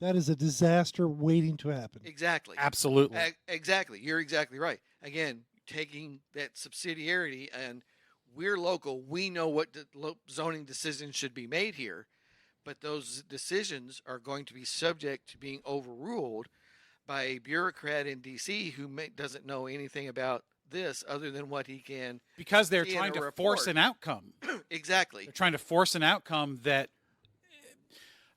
That is a disaster waiting to happen. exactly. Absolutely. Exactly. You're exactly right. Again, taking that subsidiarity, and we're local. We know what zoning decisions should be made here, but those decisions are going to be subject to being overruled by a bureaucrat in D.C. who doesn't know anything about this other than what he can. Because they're in trying a to force report. an outcome. Exactly. They're trying to force an outcome that,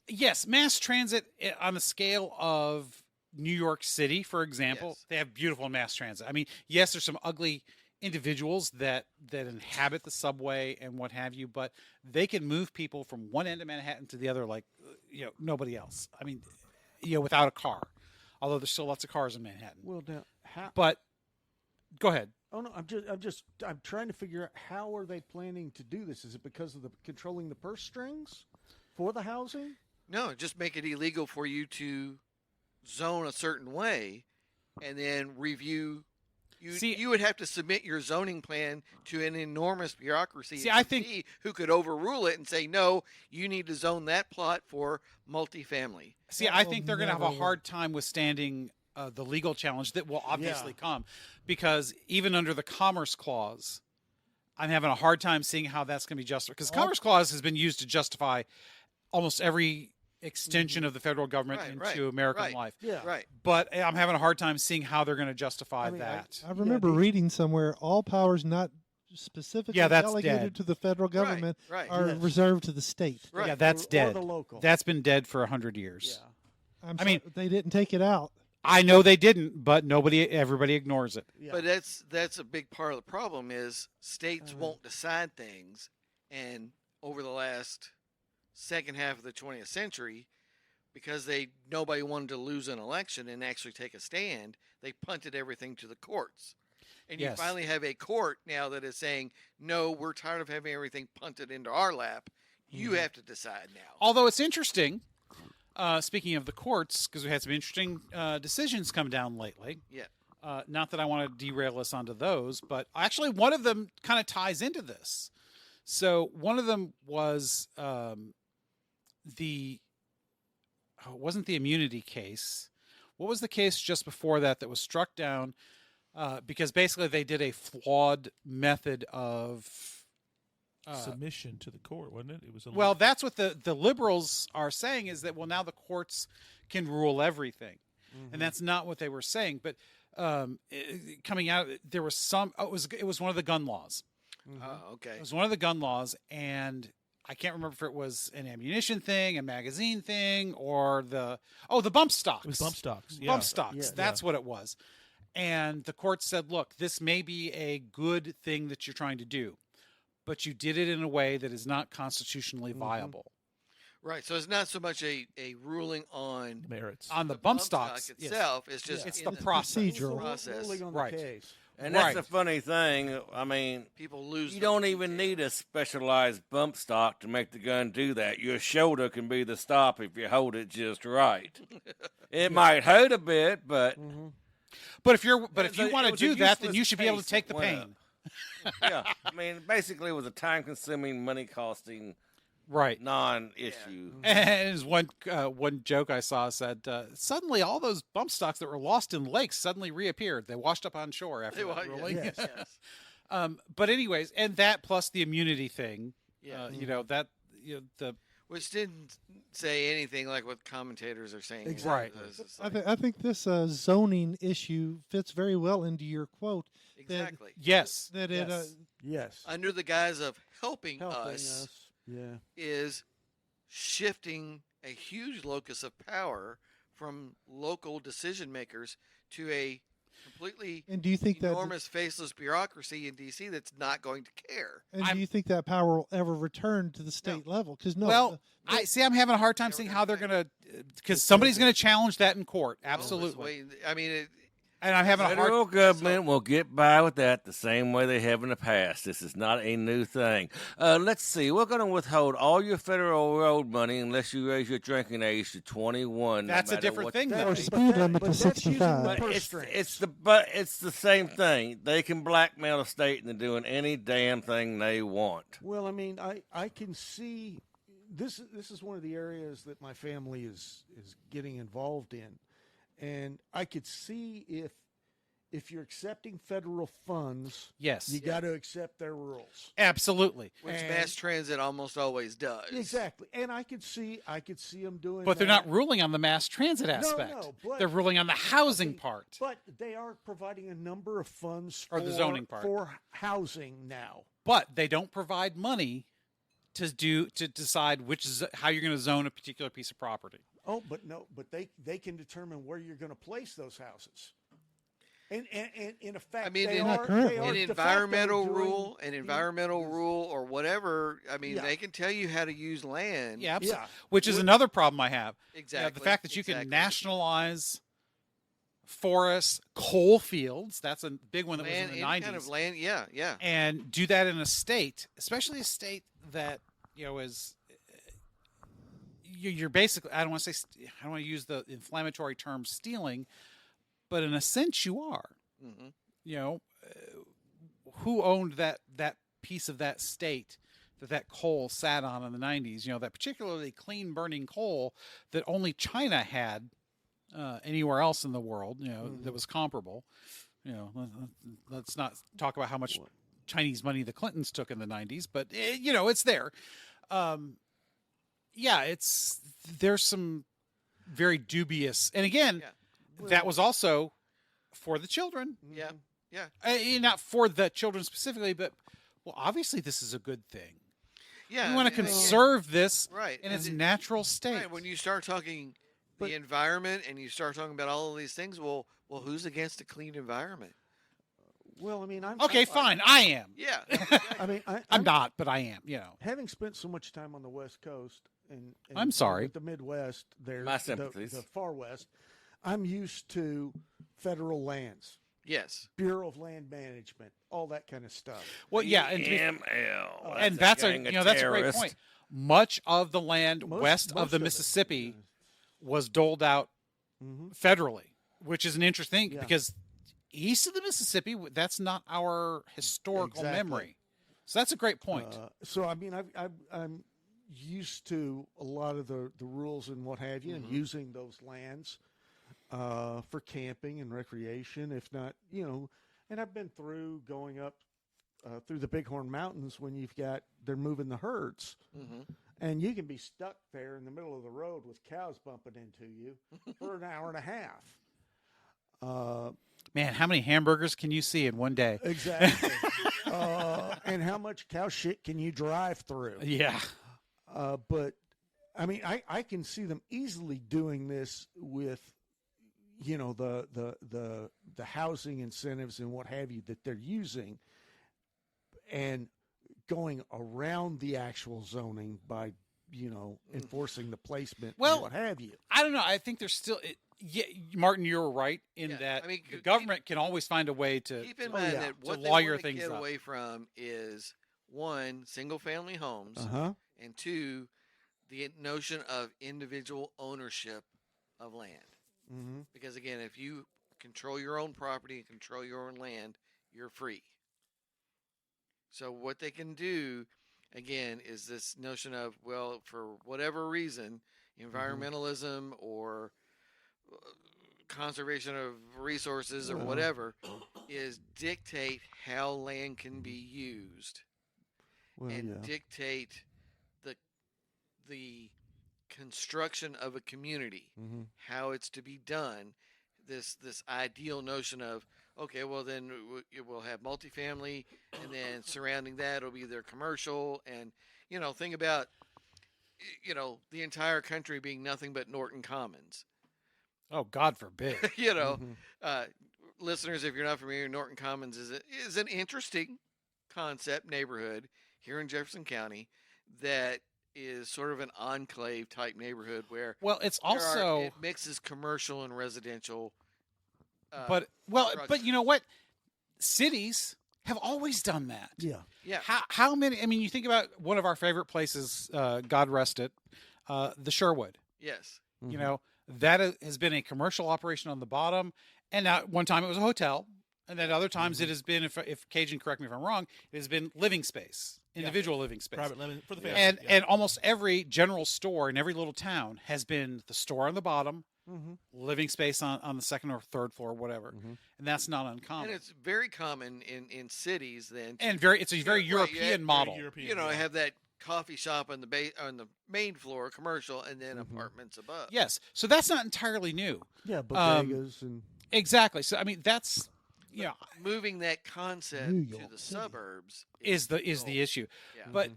yes, mass transit on the scale of New York City, for example, Yes. they have beautiful mass transit. I mean, yes, there's some ugly individuals that inhabit the subway and what have you, but they can move people from one end of Manhattan to the other like, nobody else. I mean, without a car, although there's still lots of cars in Manhattan. Well, now how? But go ahead. Oh no, I'm trying to figure out how are they planning to do this? Is it because of the controlling the purse strings for the housing? No, just make it illegal for you to zone a certain way, and then review. You would have to submit your zoning plan to an enormous bureaucracy. See, at I DC who could overrule it and say, no, you need to zone that plot for multifamily. See, That I will think they're going to have a never hard time withstanding the legal challenge that will obviously come, because even under the Commerce Clause, I'm having a hard time seeing how that's going to be justified. Because Commerce Clause has been used to justify almost every extension of the federal government into American life. Yeah. Right. But I'm having a hard time seeing how they're going to justify I mean, that. I remember reading somewhere all powers not specifically Yeah, that's delegated dead. to the federal government right. are Yes. reserved to the state. Right. Yeah, that's Or dead. the local. That's been dead for 100 years. Yeah. I mean, they didn't take it out. I know they didn't, but everybody ignores it. Yeah. But that's a big part of the problem is states won't decide things, and over the last second half of the 20th century, because nobody wanted to lose an election and actually take a stand, they punted everything to the courts. And you Yes. finally have a court now that is saying, no, we're tired of having everything punted into our lap. You have to decide now. Although it's interesting, speaking of the courts, because we had some interesting decisions come down lately. Yeah. Not that I want to derail us onto those, but actually one of them kind of ties into this. So one of them was it wasn't the immunity case. What was the case just before that was struck down because basically they did a flawed method of Submission to the court, wasn't it? It was well, that's what the liberals are saying, is that, well, now the courts can rule everything. And that's not what they were saying. But coming out, there was it was one of the gun laws. Okay. It was one of the gun laws, and I can't remember if it was an ammunition thing, a magazine thing, or the bump stocks. It was bump stocks. Yeah. Bump stocks. Yeah. That's what it was. And the court said, look, this may be a good thing that you're trying to do, but you did it in a way that is not constitutionally viable. Right. So it's not so much a ruling on Merits. On the the bump stock stocks yes. itself. It's just It's in the process. Procedural. process. Ruling on Right. the case. And that's Right. the funny thing. I mean, People lose. you the don't even detail. need a specialized bump stock to make the gun do that. Your shoulder can be the stop if you hold it just right. It might hurt a bit, but But if you want It to was a do that, then useless you should be able to case take the that went pain. yeah, I mean, basically, it was a time-consuming, money-costing, Right. non-issue. And as one joke I saw said, suddenly all those bump stocks that were lost in lakes suddenly reappeared. They washed up on shore after that ruling. Yes. Yes. But anyways, and that plus the immunity thing, Yeah. Which didn't say anything like what commentators are saying. Exactly. It's just I, like- th- I think this zoning issue fits very well into your quote. exactly. yes. That Yes. Yes. Under the guise of helping, Helping us, us. Yeah. is shifting a huge locus of power from local decision makers to a completely And do you think that? enormous faceless bureaucracy in DC that's not going to care. And do you think that power will ever return to the state level? Because well, I'm having a hard time Never seeing gonna how they're fight. going to, because somebody's going to challenge that in court. Absolutely. I mean, And I'm having a Federal hard. government will get by with that the same way they have in the past. This is not a new thing. Let's see. We're going to withhold all your federal road money unless you raise your drinking age to 21. no That's a matter different what thing, you though. Or pay. speed limit to that's using 65. the But purse it's, strings. it's the same thing. They can blackmail the state into doing any damn thing they want. Well, I mean, I can see this. This is one of the areas that my family is getting involved in, and I could see if you're accepting federal funds, Yes. you got to accept their rules. Absolutely. which And- mass transit almost always does. Exactly, and I could see them doing. But they're that. not ruling on the mass transit aspect. no, but- they're ruling on the housing part. But they are providing a number of funds Or the zoning part. for housing now. But they don't provide money to decide how you're going to zone a particular piece of property. Oh, but they can determine where you're going to place those houses. And in effect, I mean, they in- are, currently. they are An de facto environmental doing- rule, or whatever. I mean, Yeah. they can tell you how to use land. Yeah, absolutely. Yeah. Which is another problem I have. Exactly. The fact that you exactly. can nationalize forests, coal fields, that's a big one that was in the any 90s. kind of land. Yeah. And do that in a state, especially a state that, is you're basically, I don't want to use the inflammatory term stealing, but in a sense you are. hmm Who owned that piece of that state that coal sat on in the 90s, that particularly clean burning coal that only China had anywhere else in the world, that was comparable. Let's not talk about how much Chinese money the Clintons took in the 90s, but it's there. There's some very dubious, and again, that was also for the children. Yeah. Not for the children specifically, but obviously this is a good thing. Yeah. We want to I mean, conserve this right in its and natural state. Right, when you start talking But- the environment and you start talking about all of these things, well, who's against a clean environment? Well, I mean, Okay, fine. I am. Yeah. I mean, I'm not, but I am. having spent so much time on the West Coast and I'm sorry. with the Midwest, there, My sympathies. the far West, I'm used to federal lands, Yes. Bureau of Land Management, all that kind of stuff. Well, yeah, and, ML. and that's a gang of that's a great terrorists. point. Much of the land Most- west of most the it. Mississippi was doled out Mhm. federally, which is an interesting Yeah. because east of the Mississippi, that's not our historical Exactly. memory. So that's a great point. So I mean, I'm used to a lot of the rules and what have you, and using those lands for camping and recreation. If not, and I've been through going up through the Bighorn Mountains when they're moving the herds, and you can be stuck there in the middle of the road with cows bumping into you for an hour and a half. Man, how many hamburgers can you see in one day? Exactly. And how much cow shit can you drive through? Yeah. But I mean, I can see them easily doing this with, the housing incentives and what have you that they're using, and going around the actual zoning by, enforcing the placement Well, and what have you. I don't know. I think there's still, Martin, you're right in Yeah, that I mean, the government can always find a way to. Keep in Oh, mind yeah. that what To they lawyer want to things get up. away from is one, single family homes, and two, the notion of individual ownership of land. Mm-hmm. Because again, if you control your own property and control your own land, you're free. So what they can do, again, is this notion of, well, for whatever reason, environmentalism or conservation of resources or whatever, is dictate how land can be used Well, and yeah. dictate the construction of a community, Mm-hmm. how it's to be done. This ideal notion of, okay, well then we'll have multifamily, and then surrounding that will be their commercial, and think about the entire country being nothing but Norton Commons. Oh, God forbid. You know, Mhm. uh, listeners, if you're not familiar, Norton Commons is an interesting concept neighborhood here in Jefferson County that is sort of an enclave type neighborhood where Well, it's also, it mixes commercial and residential. but you know what? Cities have always done that. Yeah. Yeah, How many? I mean, you think about one of our favorite places, God rest it, the Sherwood. yes, You know, that has been a commercial operation on the bottom, and now one time it was a hotel, and then other times it has been, if Cajun, correct me if I'm wrong, it has been living space, individual living space. Private living for the family. And yeah. and almost every general store in every little town has been the store on the bottom, Mm-hmm. living space on the second or third floor, whatever. And that's not uncommon. and it's very common in cities then. And it's a very right, European yeah, model. European, You know, yeah. have that coffee shop on the main floor, commercial, and then apartments above. Yes. So that's not entirely new. Yeah, bodegas and Exactly. So I mean that's Moving that concept New to York the City. suburbs is the goal. issue. Yeah. But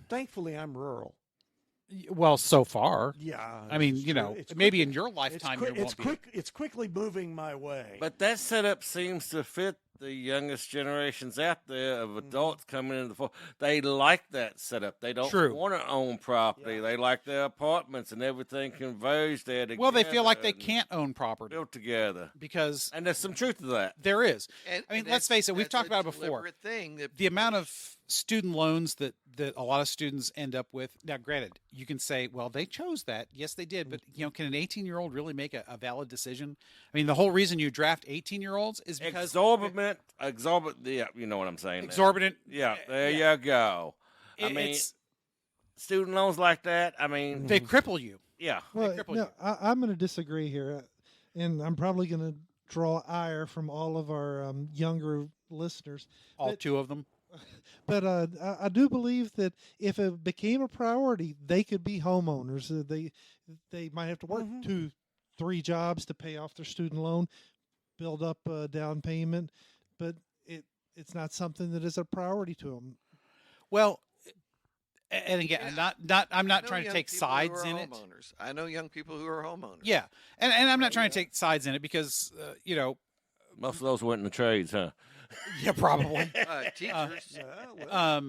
thankfully I'm rural. well, so far. Yeah. I mean, it's you true. know, It's maybe quick- in your lifetime it's, you won't be. It's quickly moving my way. But that setup seems to fit the youngest generations out there of adults coming into the fold. They like that setup. They don't True. want to own property. Yeah. They like their apartments and everything converged there together. Well, they feel like they and can't own property built together. because And there's some truth to that. there is. And, I mean, and let's face it, we've that's talked a about it before. deliberate thing that The amount of student loans that a lot of students end up with. Now, granted, you can say, well, they chose that. Yes, they did. But, you know, can an 18-year-old really make a valid decision? I mean, the whole reason you draft 18-year-olds is because Exorbitant, yeah, you know what I'm saying. now. exorbitant. Yeah, there you go. I mean, It's, student loans like that, I mean, they cripple you. yeah. Well, cripple no, you. I'm going to disagree here, and I'm probably going to draw ire from all of our younger listeners. All But- two of them. But I do believe that if it became a priority, they could be homeowners. They might have to work 2-3 jobs to pay off their student loan, build up a down payment, but it's not something that is a priority to them. Well, and again, Yeah. I'm not I know trying to young take people who sides are in it. homeowners. I know young people who are homeowners. Yeah, and I'm not trying to take sides in it because you know, Most of those went in the trades, huh? yeah, probably. Teachers. Yeah, well,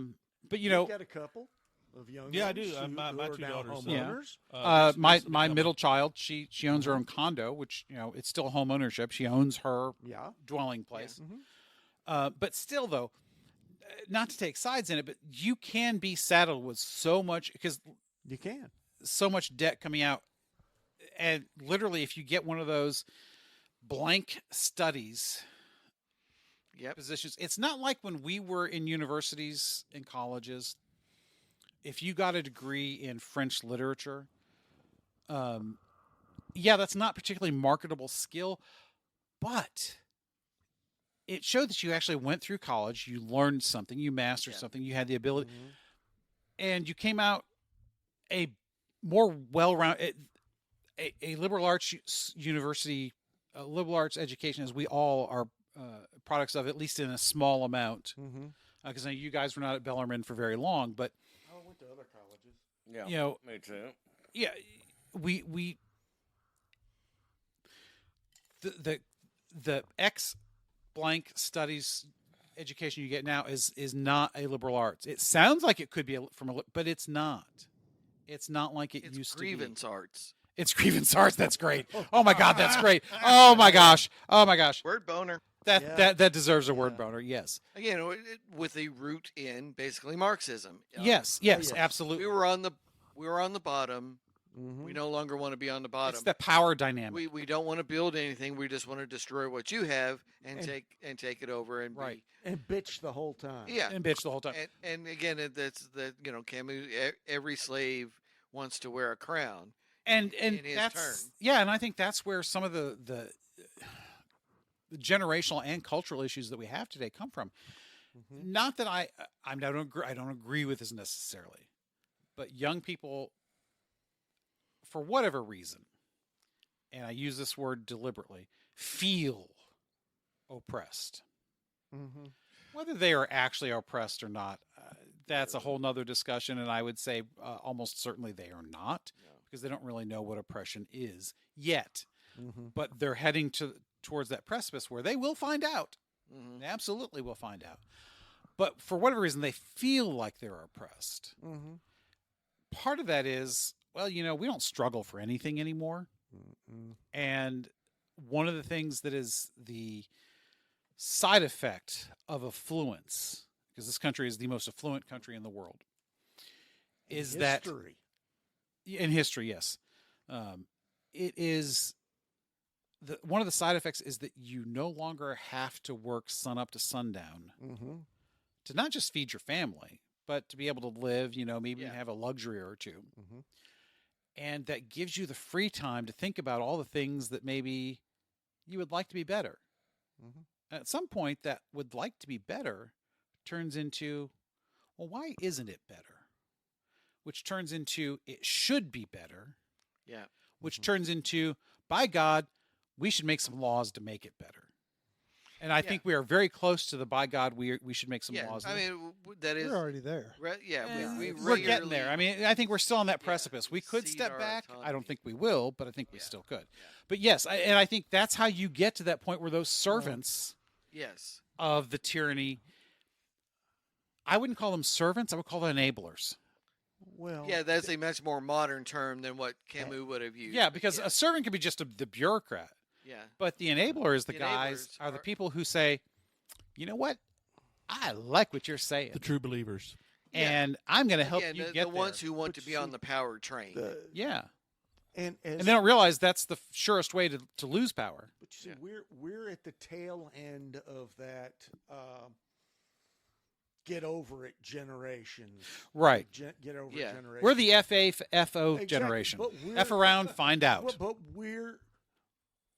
But you you've know, got a couple of young Yeah, I ones do. who- My who are two now daughters, Yeah. homeowners. my recently become a- middle child, she owns her own condo, which you know it's still home ownership. She owns her Yeah. dwelling place. Mhm. But still, though, not to take sides in it, but you can be saddled with so much because You can. so much debt coming out, and literally, if you get one of those blank studies Yep. positions, it's not like when we were in universities and colleges. If you got a degree in French literature, yeah, that's not particularly marketable skill, but it showed that you actually went through college, you learned something, you mastered Yeah. something, you had the ability, Mhm. and you came out a more well-rounded, a liberal arts university, liberal arts education, as we all are products of, at least in a small amount. Mhm. Because I know you guys were not at Bellarmine for very long, but I went to other colleges. Yeah. you know, Me too. yeah, we the X blank studies education you get now is not a liberal arts. It sounds like it could be but it's not. It's not like it It's used grievance to be. arts. It's grievance arts. That's great. Oh my God, that's great. Oh my gosh. Oh my gosh. Word boner. That deserves a word Yeah. boner. Yes. Again, with a root in basically Marxism. Yes. yes. Absolutely. We were on the bottom. Mhm. We no longer want to be on the bottom. It's the power dynamic. We don't want to build anything. We just want to destroy what you have and take it over and Right. And bitch the whole time. Be, yeah. And bitch the whole time. And again, that's the Camus. Every slave wants to wear a crown. And in his that's turn. yeah, and I think that's where some of the generational and cultural issues that we have today come from. Mhm. Not that I don't agree with this necessarily, but young people, for whatever reason, and I use this word deliberately, feel oppressed. Mhm. Whether they are actually oppressed or not, that's a whole nother discussion. And I would say almost certainly they are not, because they don't really know what oppression is yet. Mm-hmm. But they're heading towards that precipice where they will find out. Mhm. They absolutely will find out. But for whatever reason, they feel like they're oppressed. Mm-hmm. Part of that is, well, we don't struggle for anything anymore. Mm-hmm. And one of the things that is the side effect of affluence, because this country is the most affluent country in the world, is that in history, yes, it is one of the side effects is that you no longer have to work sun up to sundown Mm-hmm. to not just feed your family, but to be able to live, maybe Yeah. have a luxury or two. Mm-hmm. And that gives you the free time to think about all the things that maybe you would like to be better. Mhm. And at some point, that would like to be better turns into, well, why isn't it better? Which turns into, it should be better. Yeah. Which turns into, by God, we should make some laws to make it better. And I think we are very close to the, by God, we should make some Yeah. laws. I mean, that is. We're already there. We're getting there. I mean, I think we're still on that precipice. We could exceed step our back. I don't autonomy. think we will, but I think we Yeah. still could. But yes, and I think that's how you get to that point where those servants Yes. of the tyranny, I wouldn't call them servants. I would call them enablers. Well, Yeah, that's a much more modern term than what Camus would have used. Yeah, because a servant could be just the bureaucrat, Yeah. but the enabler is the The guys, enablers are the are- people who say, you know what? I like what you're saying, The true believers. and I'm going to help Again, you the get ones there. who want But to be you on see, the power train. Yeah, and and they don't realize that's the surest way to lose power. But you see, Yeah. we're at the tail end of that get over it generation. Right. Get over Yeah. it generation. We're the FO Exactly, generation. but we're- F around, find out. But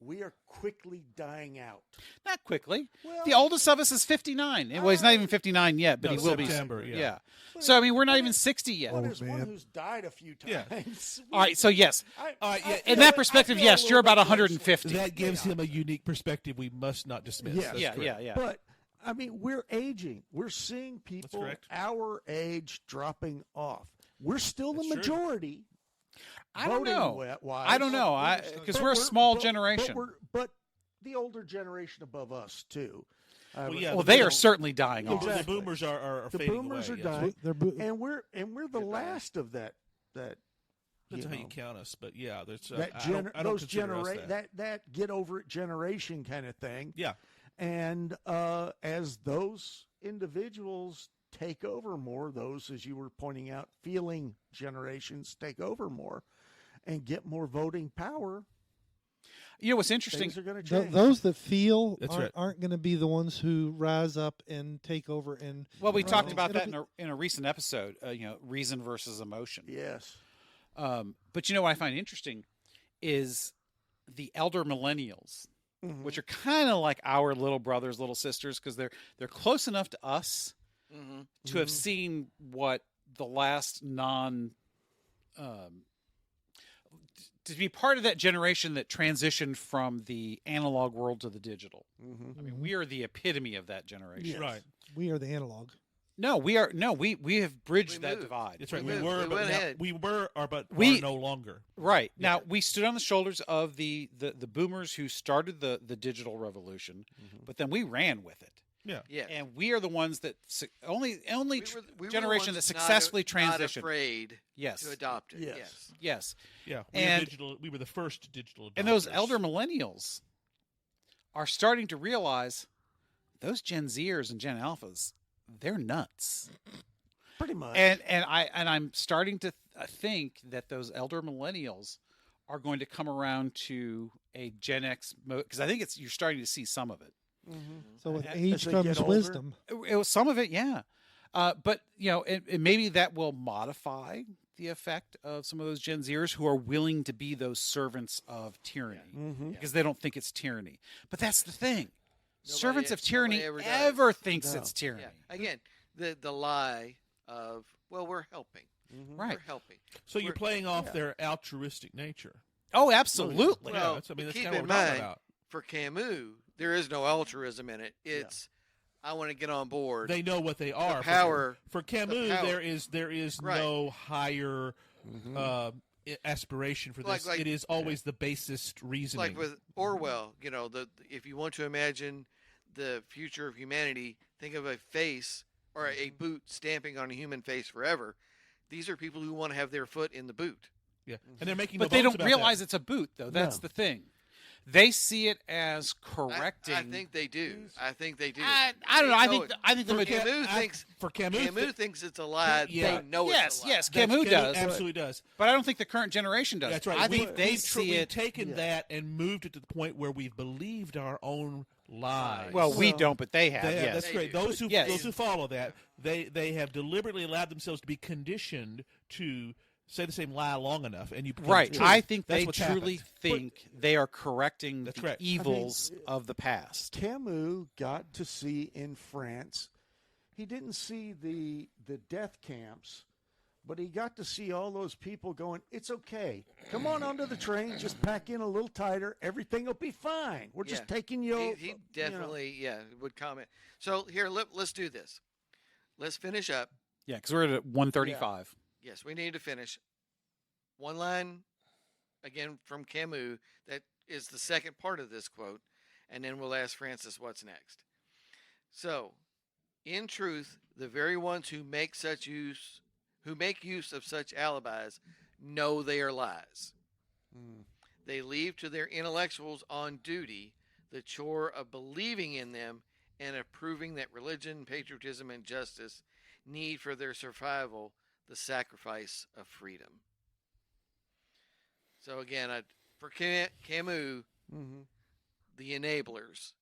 we are quickly dying out. Not quickly. Well, The oldest of us is 59. Well, he's not even 59 yet, but No, he will September, be. yeah. But So I mean, we're not but even as- 60 yet. But Oh, as one man. who's died a few Yeah. times. All right. So yes, In that perspective, yes, you're about 150. That gives him a unique perspective we must not dismiss. Yes. That's correct. yeah. But I mean, we're aging. We're seeing people correct. our age dropping off. We're still the That's true. majority. I don't voting know. wise. I don't know. Because we're a small generation. But the older generation above us too. Well, yeah, Well, the they boom- are certainly dying off. The Exactly. boomers are The fading boomers away. are yes. dying. They're and we're the Goodbye. last of that. Depends how you know, count us, but yeah, there's that I don't consider us that get over it generation kind of thing. Yeah, And as those individuals take over more, those, as you were pointing out, feeling generations take over more and get more voting power, You know what's interesting? things are going to Th- change. those that feel That's aren't, right. aren't going to be the ones who rise up and take over. And Well, we run talked things. about that It'll in a recent episode. Reason versus emotion. Yes. But you know what I find interesting is the elder millennials, Mhm. which are kind of like our little brothers, little sisters, because they're close enough to us Mm-hmm. to have seen what the last to be part of that generation that transitioned from the analog world to the digital. Mhm. I mean, we are the epitome of that generation. Yes. right. We are the analog. No, we have bridged We that moved. divide. That's right. We We moved. were, We but went now, ahead. we were, but We- are no longer. Right. Now, we stood on the shoulders of the boomers who started the digital revolution, but then we ran with it. Yeah. Yeah. And we are the ones that only We were the generation that ones successfully not transitioned. afraid Yes. to adopt it. Yes. Yes. Yes. Yeah. We were the first digital. And those adopters. elder millennials are starting to realize those Gen Zers and Gen Alphas, they're nuts. Pretty much. And I'm starting to think that those elder millennials are going to come around to a Gen X mode, because I think you're starting to see some of it. Mhm. So with As age they comes get older? wisdom. It was some of it, yeah. But and maybe that will modify the effect of some of those Gen Zers who are willing to be those servants of tyranny Mhm. because they don't think it's tyranny. But that's the thing. Nobody- Servants of tyranny nobody ever, ever does. thinks No. it's tyranny. Yeah. Again, the lie of, well, we're helping. Mhm. Right. We're helping. So you're we're- playing off yeah. their altruistic nature. Oh, absolutely. Well, that's but that's keep kind of in what we're talking mind, about. For Camus, there is no altruism in it. It's, I want to get on board. They know what they are. power- For Camus, power. there is Right. no higher Mhm. aspiration for Like- this. like- It is always the basest reasoning. Like with Orwell, if you want to imagine the future of humanity, think of a face or a boot stamping on a human face forever. These are people who want to have their foot in the boot. yeah, and they're making. But no they bones don't about realize that. it's a boot, though. That's No. the thing. They see it as correcting. I think they do. I think they do. I don't know. They I know think it. I think the For majority. Camus thinks for Camus, Camus thinks it's a lie. Yeah. They know Yes, it's a lie. yes, that's- Camus does. absolutely does. But I don't think the current generation does. That's right. I think they we've see we've it. taken that and moved it to the point where we've believed our own lies. Well, we Well, don't, but they have. They- yes. that's They great. do. Those who Yes. those who follow that, they have deliberately allowed themselves to be conditioned to say the same lie long enough, and you become Right. true. I think That's they what's truly happened. think they are correcting That's the correct. evils of the past. Camus got to see in France. He didn't see the death camps, but he got to see all those people going, "It's okay. Come on onto the train. Just pack in a little tighter. Everything will be fine. We're just Yeah. taking you." He definitely, would comment. So here, let's do this. Let's finish up. Yeah, because we're at 135. Yes, we need to finish. One line, again, from Camus, that is the second part of this quote, and then we'll ask Francis what's next. So, in truth, the very ones who make use of such alibis know they are lies. They leave to their intellectuals on duty the chore of believing in them and of proving that religion, patriotism, and justice need for their survival the sacrifice of freedom. So again, for Camus, the enablers,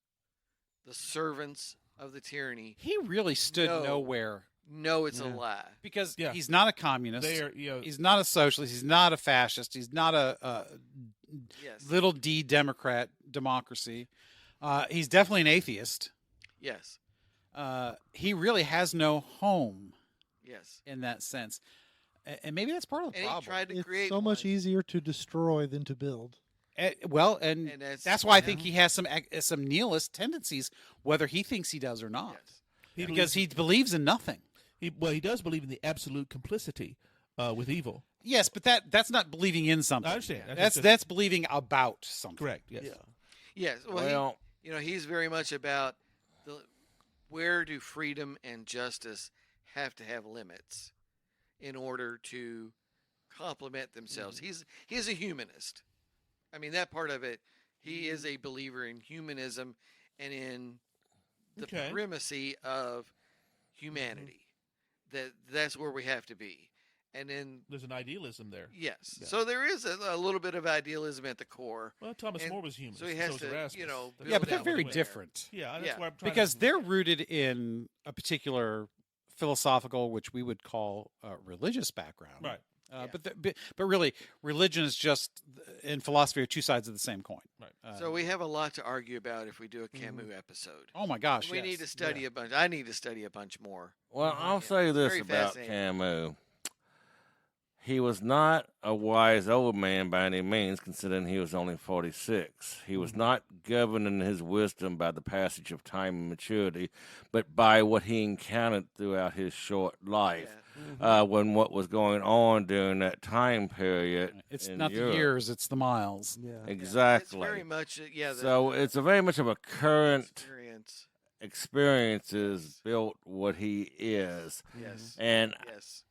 the servants of the tyranny, He really stood No. nowhere know it's a Yeah. lie. because Yeah. he's not a communist. They are, He's not a socialist. He's not a fascist. He's not a Yes. little d Democrat democracy. He's definitely an atheist. Yes. He really has no home Yes. in that sense, and maybe that's part of the And he problem. tried to It's create so much one. easier to destroy than to build. And And that's why I think he has some nihilist tendencies, whether he thinks he does or not, Yes. because he believes in nothing. he does believe in the absolute complicity with evil. Yes, but that's not believing in something. I understand. That's believing about something. correct. Yes. Yeah. Yes. Well, he's very much about where do freedom and justice have to have limits in order to complement themselves. He's a humanist. I mean, that part of it, he is a believer in humanism and in the Okay. primacy of humanity. That's where we have to be. And then There's an idealism there. yes. So there is a little bit of idealism at the core. Well, Thomas And More was human. so he has was to, Erasmus. build Yeah, but they're down very there. different Yeah, that's Yeah. why I'm trying because to, they're rooted in a particular philosophical, which we would call religious background. right. Yeah. But really, religion is just and philosophy are two sides of the same coin. Right. So we have a lot to argue about if we do a Camus episode. Oh my gosh, We yes. need to study a bunch. I need to study a bunch more. Well, I'll Yeah. say this Very about fascinating. Camus. He was not a wise old man by any means, considering he was only 46. He was not governed in his wisdom by the passage of time and maturity, but by what he encountered throughout his short life. When what was going on during that time period. It's in not Europe. the years, it's the miles. Yeah. Exactly. It's very much the So it's a very much of a current experience. experiences built what he is. Yes. And Yes.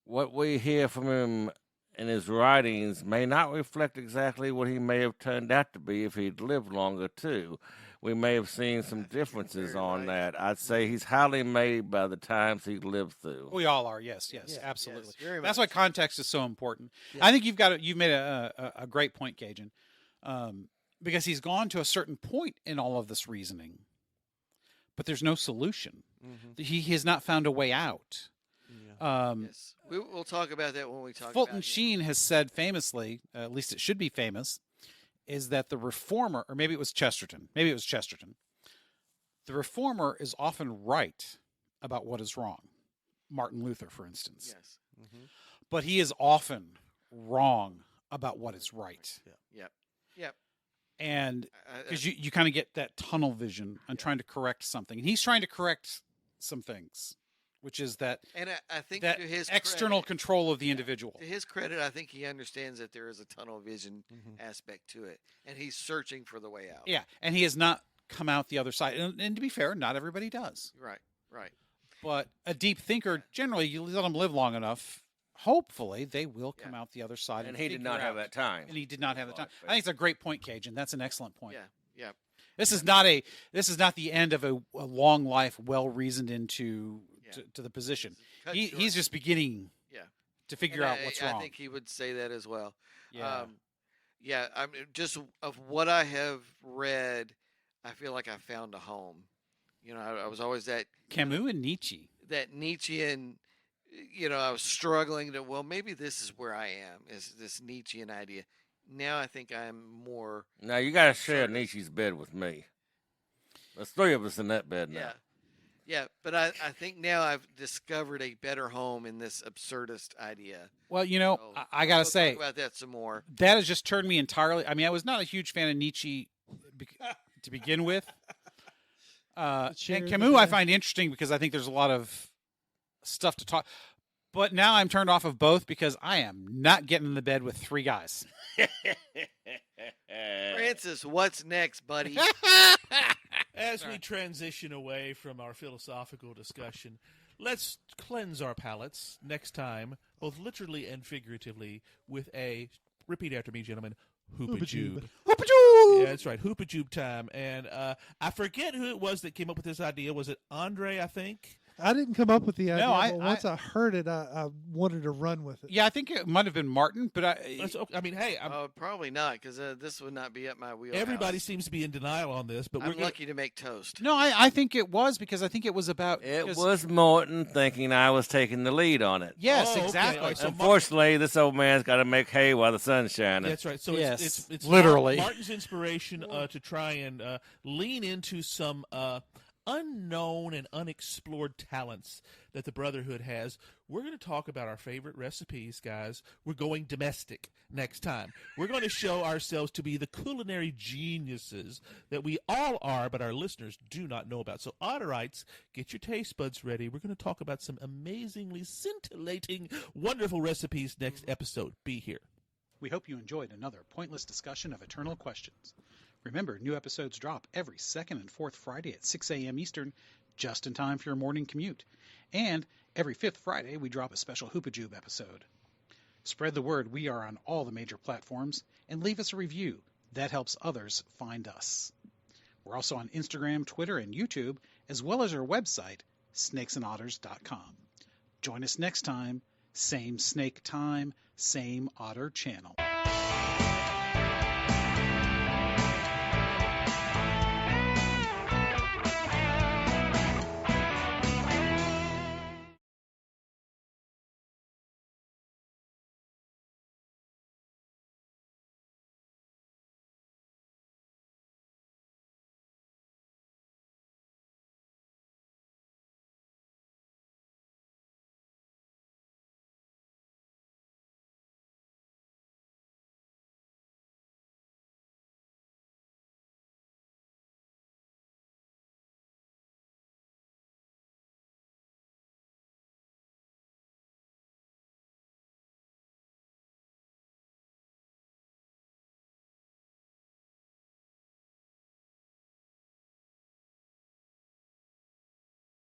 what we hear from him in his writings may not reflect exactly what he may have turned out to be if he'd lived longer, too. We may have seen some differences very on right. that. I'd say he's highly made by the times he lived through. We all are. Yes, Yeah. absolutely. Yes, very That's much. why context is so important. Yeah. I think you've made a great point, Cajun, because he's gone to a certain point in all of this reasoning, but there's no solution. He has not found a way out. Yes. We'll talk about that when we talk Fulton about Sheen has said famously, at least it should be famous, is that the reformer, or maybe it was Chesterton, the reformer is often right about what is wrong. Martin Luther, for instance. Yes. But he is often wrong about what is right. Yep. Yep. And I- because you kind of get that tunnel vision on trying to correct something. And he's trying to correct some things. which is that And I think that to his external credit, control of the individual. to his credit, I think he understands that there is a tunnel vision aspect to it, and he's searching for the way out. Yeah, and he has not come out the other side. And to be fair, not everybody does. Right. Right. But a deep thinker, generally, you let them live long enough, hopefully they will come out the other side. And he did not have that time. And he did not have the time. I think it's a great point, Cajun. That's an excellent point. Yeah. Yeah. This is not the end of a long life, well reasoned into to the position. Cut He's short. just beginning Yeah. to figure And out what's wrong. I think he would say that as well. Yeah. Yeah. I mean, just of what I have read, I feel like I found a home. You know, I was always Camus and Nietzsche. that Nietzschean. You know, I was struggling to. Well, maybe this is where I am. Is this Nietzschean idea? Now I think I'm more. Now you got to share Nietzsche's bed with me. There's 3 of us in that bed now. Yeah. Yeah, but I think now I've discovered a better home in this absurdist idea. Well, you know, So, I got to we'll say, talk about that some more. that has just turned me entirely. I mean, I was not a huge fan of Nietzsche to begin with. And Camus I find interesting because I think there's a lot of stuff to talk. But now I'm turned off of both because I am not getting in the bed with 3 guys. Francis, what's next, buddy? As we transition away from our philosophical discussion, let's cleanse our palates next time, both literally and figuratively, with a, repeat after me, gentlemen, hoopajube. Hoopajube! Yeah, that's right, hoopajube time. And I forget who it was that came up with this idea. Was it Andre, I think? I didn't come up with the idea, No, but once I heard it, I wanted to run with it. Yeah, I think it might have been Martin, but I mean, hey, Probably not, because this would not be up my wheelhouse. everybody seems to be in denial on this, but I'm we're gonna, lucky to make toast. no, I think it was because I think it was about. It was Morton thinking I was taking the lead on it. Yes, Oh, okay. exactly. All right, so Unfortunately, this old man's got to make hay while the sun's shining. that's right. So Yes, it's literally. Martin's inspiration to try and lean into some unknown and unexplored talents that the Brotherhood has. We're going to talk about our favorite recipes, guys. We're going domestic next time. We're going to show ourselves to be the culinary geniuses that we all are, but our listeners do not know about. So, Otterites, get your taste buds ready. We're going to talk about some amazingly scintillating, wonderful recipes next episode. Be here. We hope you enjoyed another pointless discussion of eternal questions. Remember, new episodes drop every second and fourth Friday at 6 a.m. Eastern, just in time for your morning commute. And every fifth Friday, we drop a special Hoopajube episode. Spread the word we are on all the major platforms, and leave us a review. That helps others find us. We're also on Instagram, Twitter, and YouTube, as well as our website, snakesandotters.com. Join us next time, same snake time, same otter channel.